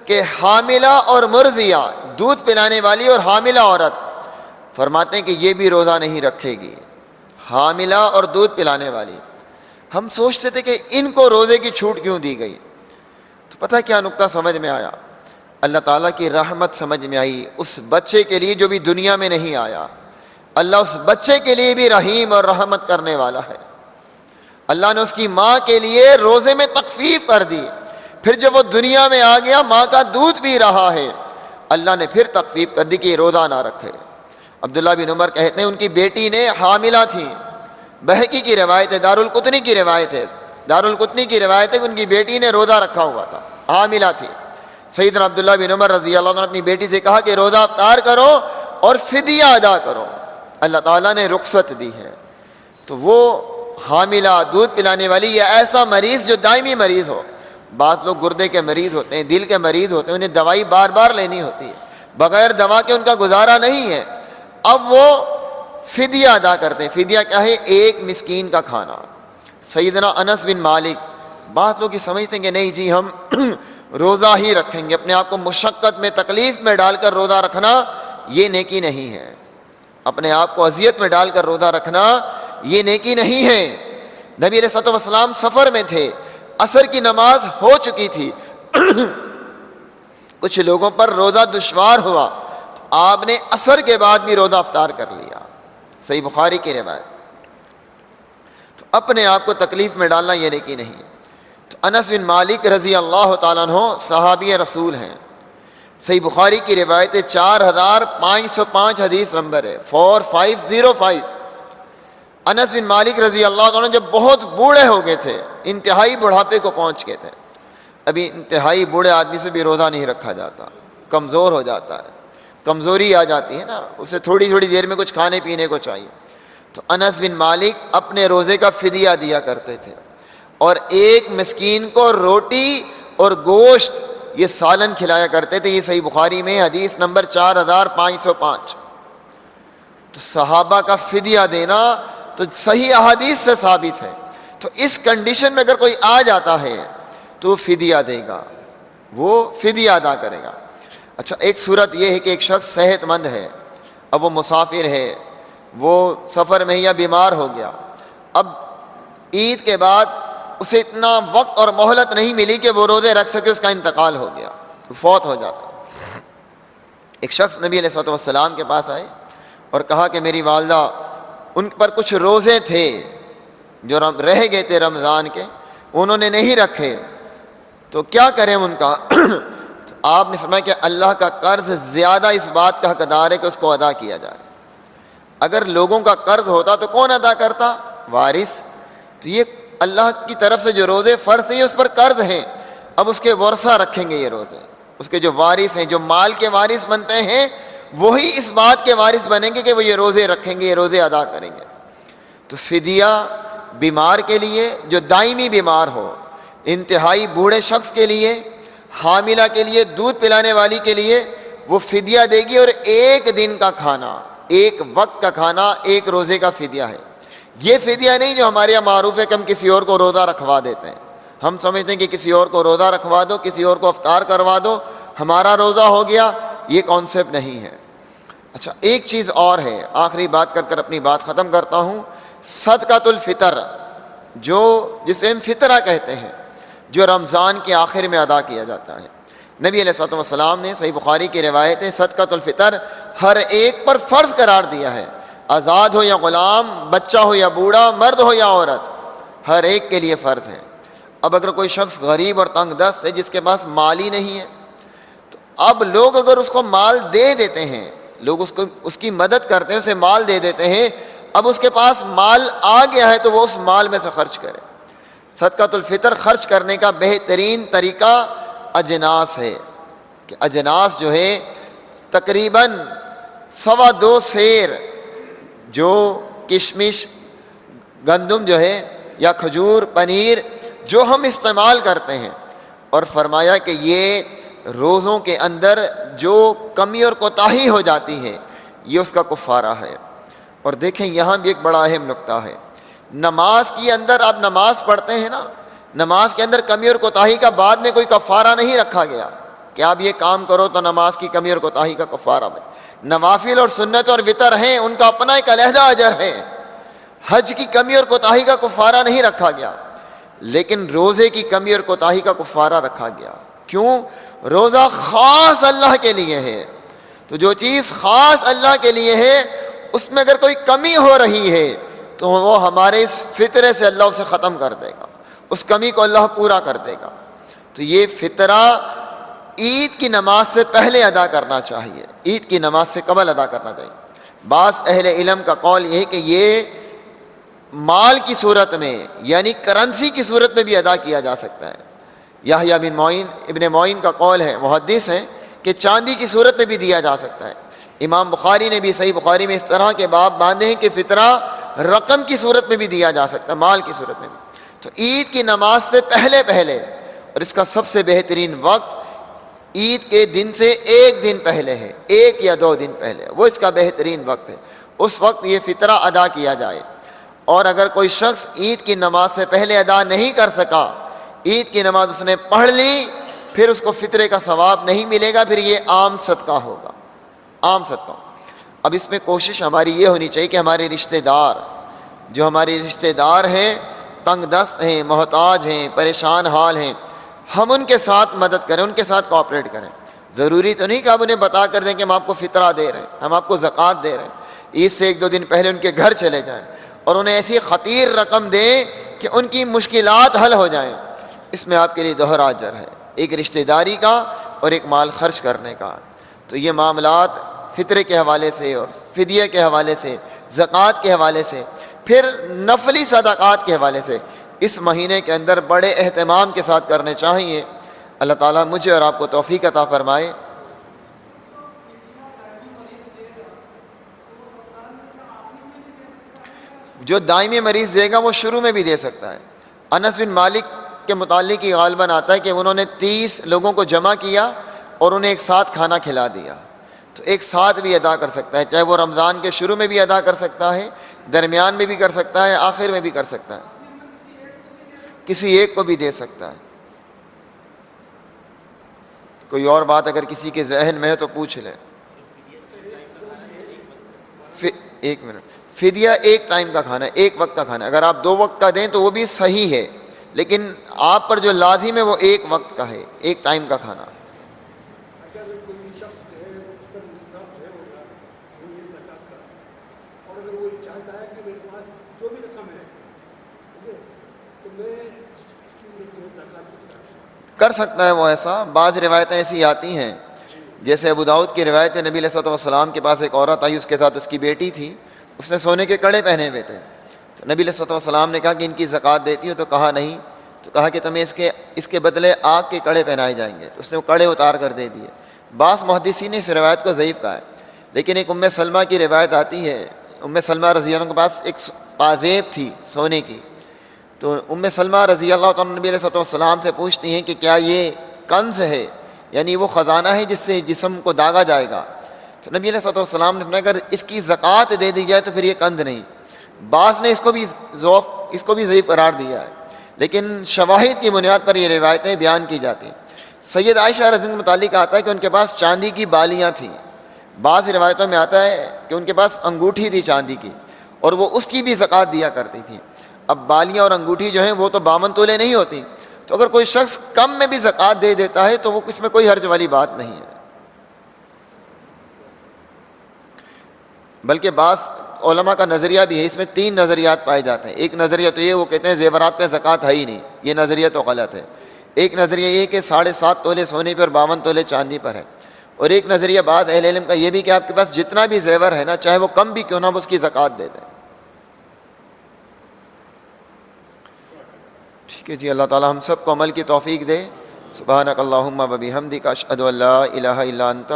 کہ حاملہ اور مرضیہ، دودھ پلانے والی اور حاملہ عورت، فرماتے ہیں کہ یہ بھی روزہ نہیں رکھے گی، حاملہ اور دودھ پلانے والی۔ ہم سوچتے تھے کہ ان کو روزے کی چھوٹ کیوں دی گئی، تو پتہ کیا نقطہ سمجھ میں آیا؟ اللہ تعالیٰ کی رحمت سمجھ میں آئی اس بچے کے لیے جو بھی دنیا میں نہیں آیا۔ اللہ اس بچے کے لیے بھی رحیم اور رحمت کرنے والا ہے۔ اللہ نے اس کی ماں کے لیے روزے میں تخفیف کر دی، پھر جب وہ دنیا میں آ گیا ماں کا دودھ پی رہا ہے، اللہ نے پھر تخفیف کر دی کہ یہ روزہ نہ رکھے۔ عبداللہ بن عمر کہتے ہیں ان کی بیٹی نے حاملہ تھی، بہقی کی روایت ہے، دارالقطنی کی روایت ہے، دارالقطنی کی روایت ہے کہ ان کی بیٹی نے روزہ رکھا ہوا تھا، حاملہ تھی۔ سیدنا عبداللہ بن عمر رضی اللہ عنہ نے اپنی بیٹی سے کہا کہ روزہ افطار کرو اور فدیہ ادا کرو، اللہ تعالیٰ نے رخصت دی ہے۔ تو وہ حاملہ، دودھ پلانے والی، یا ایسا مریض جو دائمی مریض ہو، بعض لوگ گردے کے مریض ہوتے ہیں، دل کے مریض ہوتے ہیں، انہیں دوائی بار بار لینی ہوتی ہے، بغیر دوا کے ان کا گزارا نہیں ہے، اب وہ فدیہ ادا کرتے ہیں۔ فدیہ کیا ہے؟ ایک مسکین کا کھانا۔ سیدنا انس بن مالک، بعض لوگ یہ سمجھتے ہیں کہ نہیں جی ہم روزہ ہی رکھیں گے، اپنے آپ کو مشقت میں، تکلیف میں ڈال کر روزہ رکھنا یہ نیکی نہیں ہے، اپنے آپ کو اذیت میں ڈال کر روزہ رکھنا یہ نیکی نہیں ہے۔ نبی علیہ الصلوۃ والسلام سفر میں تھے، عصر کی نماز ہو چکی تھی، کچھ لوگوں پر روزہ دشوار ہوا تو آپ نے عصر کے بعد بھی روزہ افطار کر لیا، صحیح بخاری کی روایت۔ تو اپنے آپ کو تکلیف میں ڈالنا یہ نیکی نہیں۔ تو انس بن مالک رضی اللہ تعالیٰ عنہ صحابی رسول ہیں، صحیح بخاری کی روایت 4505 حدیث نمبر ہے، 4505۔ انس بن مالک رضی اللہ عنہ جب بہت بوڑھے ہو گئے تھے، انتہائی بڑھاپے کو پہنچ گئے تھے، ابھی انتہائی بوڑھے آدمی سے بھی روزہ نہیں رکھا جاتا، کمزور ہو جاتا ہے، کمزوری آ جاتی ہے نا، اسے تھوڑی تھوڑی دیر میں کچھ کھانے پینے کو چاہیے۔ تو انس بن مالک اپنے روزے کا فدیہ دیا کرتے تھے، اور ایک مسکین کو روٹی اور گوشت، یہ سالن کھلایا کرتے تھے۔ یہ صحیح بخاری میں حدیث نمبر 4505۔ تو صحابہ کا فدیہ دینا تو صحیح احادیث سے ثابت ہے۔ تو اس کنڈیشن میں اگر کوئی آ جاتا ہے تو وہ فدیہ دے گا، وہ فدیہ ادا کرے گا۔ اچھا، ایک صورت یہ ہے کہ ایک شخص صحت مند ہے، اب وہ مسافر ہے، وہ سفر میں یا بیمار ہو گیا، اب عید کے بعد اسے اتنا وقت اور مہلت نہیں ملی کہ وہ روزے رکھ سکے، اس کا انتقال ہو گیا، فوت ہو جاتا۔ ایک شخص نبی علیہ الصلوۃ والسلام کے پاس آئے اور کہا کہ میری والدہ، ان پر کچھ روزے تھے جو رہ گئے تھے رمضان کے، انہوں نے نہیں رکھے، تو کیا کریں ان کا؟ تو آپ نے فرمایا کہ اللہ کا قرض زیادہ اس بات کا حقدار ہے کہ اس کو ادا کیا جائے۔ اگر لوگوں کا قرض ہوتا تو کون ادا کرتا؟ وارث۔ تو یہ اللہ کی طرف سے جو روزے فرض ہیں اس پر قرض ہیں، اب اس کے ورثہ رکھیں گے یہ روزے، اس کے جو وارث ہیں، جو مال کے وارث بنتے ہیں، وہی اس بات کے وارث بنیں گے کہ وہ یہ روزے رکھیں گے، یہ روزے ادا کریں گے۔ تو فدیہ بیمار کے لیے، جو دائمی بیمار ہو، انتہائی بوڑھے شخص کے لیے، حاملہ کے لیے، دودھ پلانے والی کے لیے وہ فدیہ دے گی، اور ایک دن کا کھانا، ایک وقت کا کھانا، ایک روزے کا فدیہ ہے۔ یہ فدیہ نہیں جو ہمارے یہاں معروف ہے کہ ہم کسی اور کو روزہ رکھوا دیتے ہیں، ہم سمجھتے ہیں کہ کسی اور کو روزہ رکھوا دو، کسی اور کو افطار کروا دو، ہمارا روزہ ہو گیا، یہ کانسیپٹ نہیں ہے۔ اچھا، ایک چیز اور ہے، آخری بات کر کر اپنی بات ختم کرتا ہوں۔ صدقۃ الفطر، جسے ہم فطرہ کہتے ہیں، جو رمضان کے آخر میں ادا کیا جاتا ہے، نبی علیہ الصلوۃ والسلام نے صحیح بخاری کی روایت ہے، صدقۃ الفطر ہر ایک پر فرض قرار دیا ہے، آزاد ہو یا غلام، بچہ ہو یا بوڑھا، مرد ہو یا عورت، ہر ایک کے لیے فرض ہے۔ اب اگر کوئی شخص غریب اور تنگ دست ہے، جس کے پاس مال ہی نہیں ہے، تو اب لوگ اگر اس کو مال دے دیتے ہیں، لوگ اس کی مدد کرتے ہیں، اسے مال دے دیتے ہیں، اب اس کے پاس مال آ گیا ہے تو وہ اس مال میں سے خرچ کرے۔ صدقۃ الفطر خرچ کرنے کا بہترین طریقہ اجناس ہے، کہ اجناس جو ہے تقریباً 2.25 سیر، جو کشمش، گندم جو ہے، یا کھجور، پنیر جو ہم استعمال کرتے ہیں، اور فرمایا کہ یہ روزوں کے اندر جو کمی اور کوتاہی ہو جاتی ہے یہ اس کا کفارہ ہے۔ اور دیکھیں یہاں بھی ایک بڑا اہم نکتہ ہے، نماز کے اندر آپ نماز پڑھتے ہیں نا، نماز کے اندر کمی اور کوتاہی کا بعد میں کوئی کفارہ نہیں رکھا گیا کہ آپ یہ کام کرو تو نماز کی کمی اور کوتاہی کا کفارہ بنے۔ نوافل اور سنت اور وتر ہیں، ان کا اپنا ایک علیحدہ اجر ہے، حج کی کمی اور کوتاہی کا کفارہ نہیں رکھا گیا، لیکن روزے کی کمی اور کوتاہی کا کفارہ رکھا گیا۔ کیوں؟ روزہ خاص اللہ کے لیے ہے، تو جو چیز خاص اللہ کے لیے ہے اس میں اگر کوئی کمی ہو رہی ہے تو وہ ہمارے اس فطرے سے اللہ اسے ختم کر دے گا، اس کمی کو اللہ پورا کر دے گا۔ تو یہ فطرہ عید کی نماز سے پہلے ادا کرنا چاہیے، عید کی نماز سے قبل ادا کرنا چاہیے۔ بعض اہل علم کا قول یہ ہے کہ یہ مال کی صورت میں یعنی کرنسی کی صورت میں بھی ادا کیا جا سکتا ہے۔ یحییٰ بن معین ابن معین کا قول ہے، محدث ہیں، کہ چاندی کی صورت میں بھی دیا جا سکتا ہے۔ امام بخاری نے بھی صحیح بخاری میں اس طرح کے باب باندھے ہیں کہ فطرہ رقم کی صورت میں بھی دیا جا سکتا ہے، مال کی صورت میں بھی۔ تو عید کی نماز سے پہلے اور اس کا سب سے بہترین وقت عید کے دن سے ایک دن پہلے ہے، 1 یا 2 دن پہلے، وہ اس کا بہترین وقت ہے۔ اس وقت یہ فطرہ ادا کیا جائے۔ اور اگر کوئی شخص عید کی نماز سے پہلے ادا نہیں کر سکا، عید کی نماز اس نے پڑھ لی، پھر اس کو فطرے کا ثواب نہیں ملے گا، پھر یہ عام صدقہ ہوگا، عام صدقہ۔ اب اس میں کوشش ہماری یہ ہونی چاہیے کہ ہمارے رشتہ دار، جو ہمارے رشتہ دار ہیں، تنگ دست ہیں، محتاج ہیں، پریشان حال ہیں، ہم ان کے ساتھ مدد کریں، ان کے ساتھ کوآپریٹ کریں۔ ضروری تو نہیں کہ آپ انہیں بتا کر دیں کہ ہم آپ کو فطرہ دے رہے ہیں، ہم آپ کو زکوٰۃ دے رہے ہیں۔ عید سے 1-2 دن پہلے ان کے گھر چلے جائیں اور انہیں ایسی خطیر رقم دیں کہ ان کی مشکلات حل ہو جائیں۔ اس میں آپ کے لیے دوہرا اجر ہے، ایک رشتہ داری کا اور ایک مال خرچ کرنے کا۔ تو یہ معاملات فطرے کے حوالے سے اور فدیہ کے حوالے سے، زکوٰۃ کے حوالے سے، پھر نفلی صدقات کے حوالے سے اس مہینے کے اندر بڑے اہتمام کے ساتھ کرنے چاہیے۔ اللہ تعالیٰ مجھے اور آپ کو توفیق عطا فرمائے۔ جو دائمی مریض دے گا وہ شروع میں بھی دے سکتا ہے۔ انس بن مالک کے متعلق ہی غالباً آتا ہے کہ انہوں نے 30 لوگوں کو جمع کیا اور انہیں ایک ساتھ کھانا کھلا دیا، تو ایک ساتھ بھی ادا کر سکتا ہے، چاہے وہ رمضان کے شروع میں بھی ادا کر سکتا ہے، درمیان میں بھی کر سکتا ہے، آخر میں بھی کر سکتا ہے، کسی ایک کو بھی دے سکتا ہے۔ کوئی اور بات اگر کسی کے ذہن میں ہے تو پوچھ لیں۔ ایک منٹ، فدیہ ایک ٹائم کا کھانا ہے، ایک وقت کا کھانا ہے۔ اگر آپ 2 وقت کا دیں تو وہ بھی صحیح ہے، لیکن آپ پر جو لازم ہے وہ ایک وقت کا ہے، ایک ٹائم کا کھانا۔ اگر کوئی شخص جو ہے اس پر نصاب جو ہے ہوگا وہ یہ زکوٰۃ کا، اور اگر وہ چاہتا ہے کہ میرے پاس جو بھی رقم ہے ٹھیک ہے تو میں اس کی جو ہے زکوٰۃ کر سکتا ہے وہ ایسا۔ بعض روایتیں ایسی آتی ہیں، جیسے ابو داؤد کی روایت ہے، نبی علیہ الصلوۃ والسلام کے پاس ایک عورت آئی، اس کے ساتھ اس کی بیٹی تھی، اس نے سونے کے کڑے پہنے ہوئے تھے، تو نبی علیہ الصلوۃ والسلام نے کہا کہ ان کی زکوٰۃ دیتی ہو؟ تو کہا نہیں، تو کہا کہ تمہیں اس کے بدلے آگ کے کڑے پہنائے جائیں گے، تو اس نے وہ کڑے اتار کر دے دیے۔ بعض محدثین نے اس روایت کو ضعیف کہا ہے، لیکن ایک ام سلمہ کی روایت آتی ہے، ام سلمہ رضی اللہ عنہ کے پاس ایک پازیب تھی سونے کی، تو ام سلمہ رضی اللہ عنہ نبی علیہ الصلوۃ والسلام سے پوچھتی ہیں کہ کیا یہ کنز ہے، یعنی وہ خزانہ ہے جس سے جسم کو داغا جائے گا؟ تو نبی علیہ الصلوۃ والسلام نے فرمایا اگر اس کی زکوٰۃ دے دی جائے تو پھر یہ کنز نہیں۔ بعض نے اس کو بھی ضعیف قرار دیا ہے، لیکن شواہد کی بنیاد پر یہ روایتیں بیان کی جاتی ہیں۔ سید عائشہ رضی اللہ عنہا کے متعلق آتا ہے کہ ان کے پاس چاندی کی بالیاں تھیں، بعض روایتوں میں آتا ہے کہ ان کے پاس انگوٹھی تھی چاندی کی، اور وہ اس کی بھی زکوٰۃ دیا کرتی تھی۔ اب بالیاں اور انگوٹھی جو ہیں وہ تو 52 تولے نہیں ہوتی، تو اگر کوئی شخص کم میں بھی زکوٰۃ دے دیتا ہے تو وہ اس میں کوئی حرج والی بات نہیں ہے۔ بلکہ بعض علماء کا نظریہ بھی ہے، اس میں 3 نظریات پائے جاتے ہیں۔ ایک نظریہ تو یہ، وہ کہتے ہیں زیورات پہ زکوٰۃ ہے ہی نہیں، یہ نظریہ تو غلط ہے۔ ایک نظریہ یہ کہ 7.5 تولے سونے پر 52 تولے چاندی پر ہے، اور ایک نظریہ بعض اہل علم کا یہ بھی کہ آپ کے پاس جتنا بھی زیور ہے نا، چاہے وہ کم بھی کیوں نہ ہو، اس کی زکوٰۃ دے دیں۔ ٹھیک ہے جی، اللہ تعالی ہم سب کو عمل کی توفیق دے۔ سبحانک اللہم و بحمدک، اشہد ان لا الہ الا انت،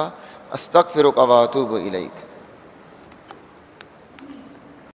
استغفرک و اتوب الیک۔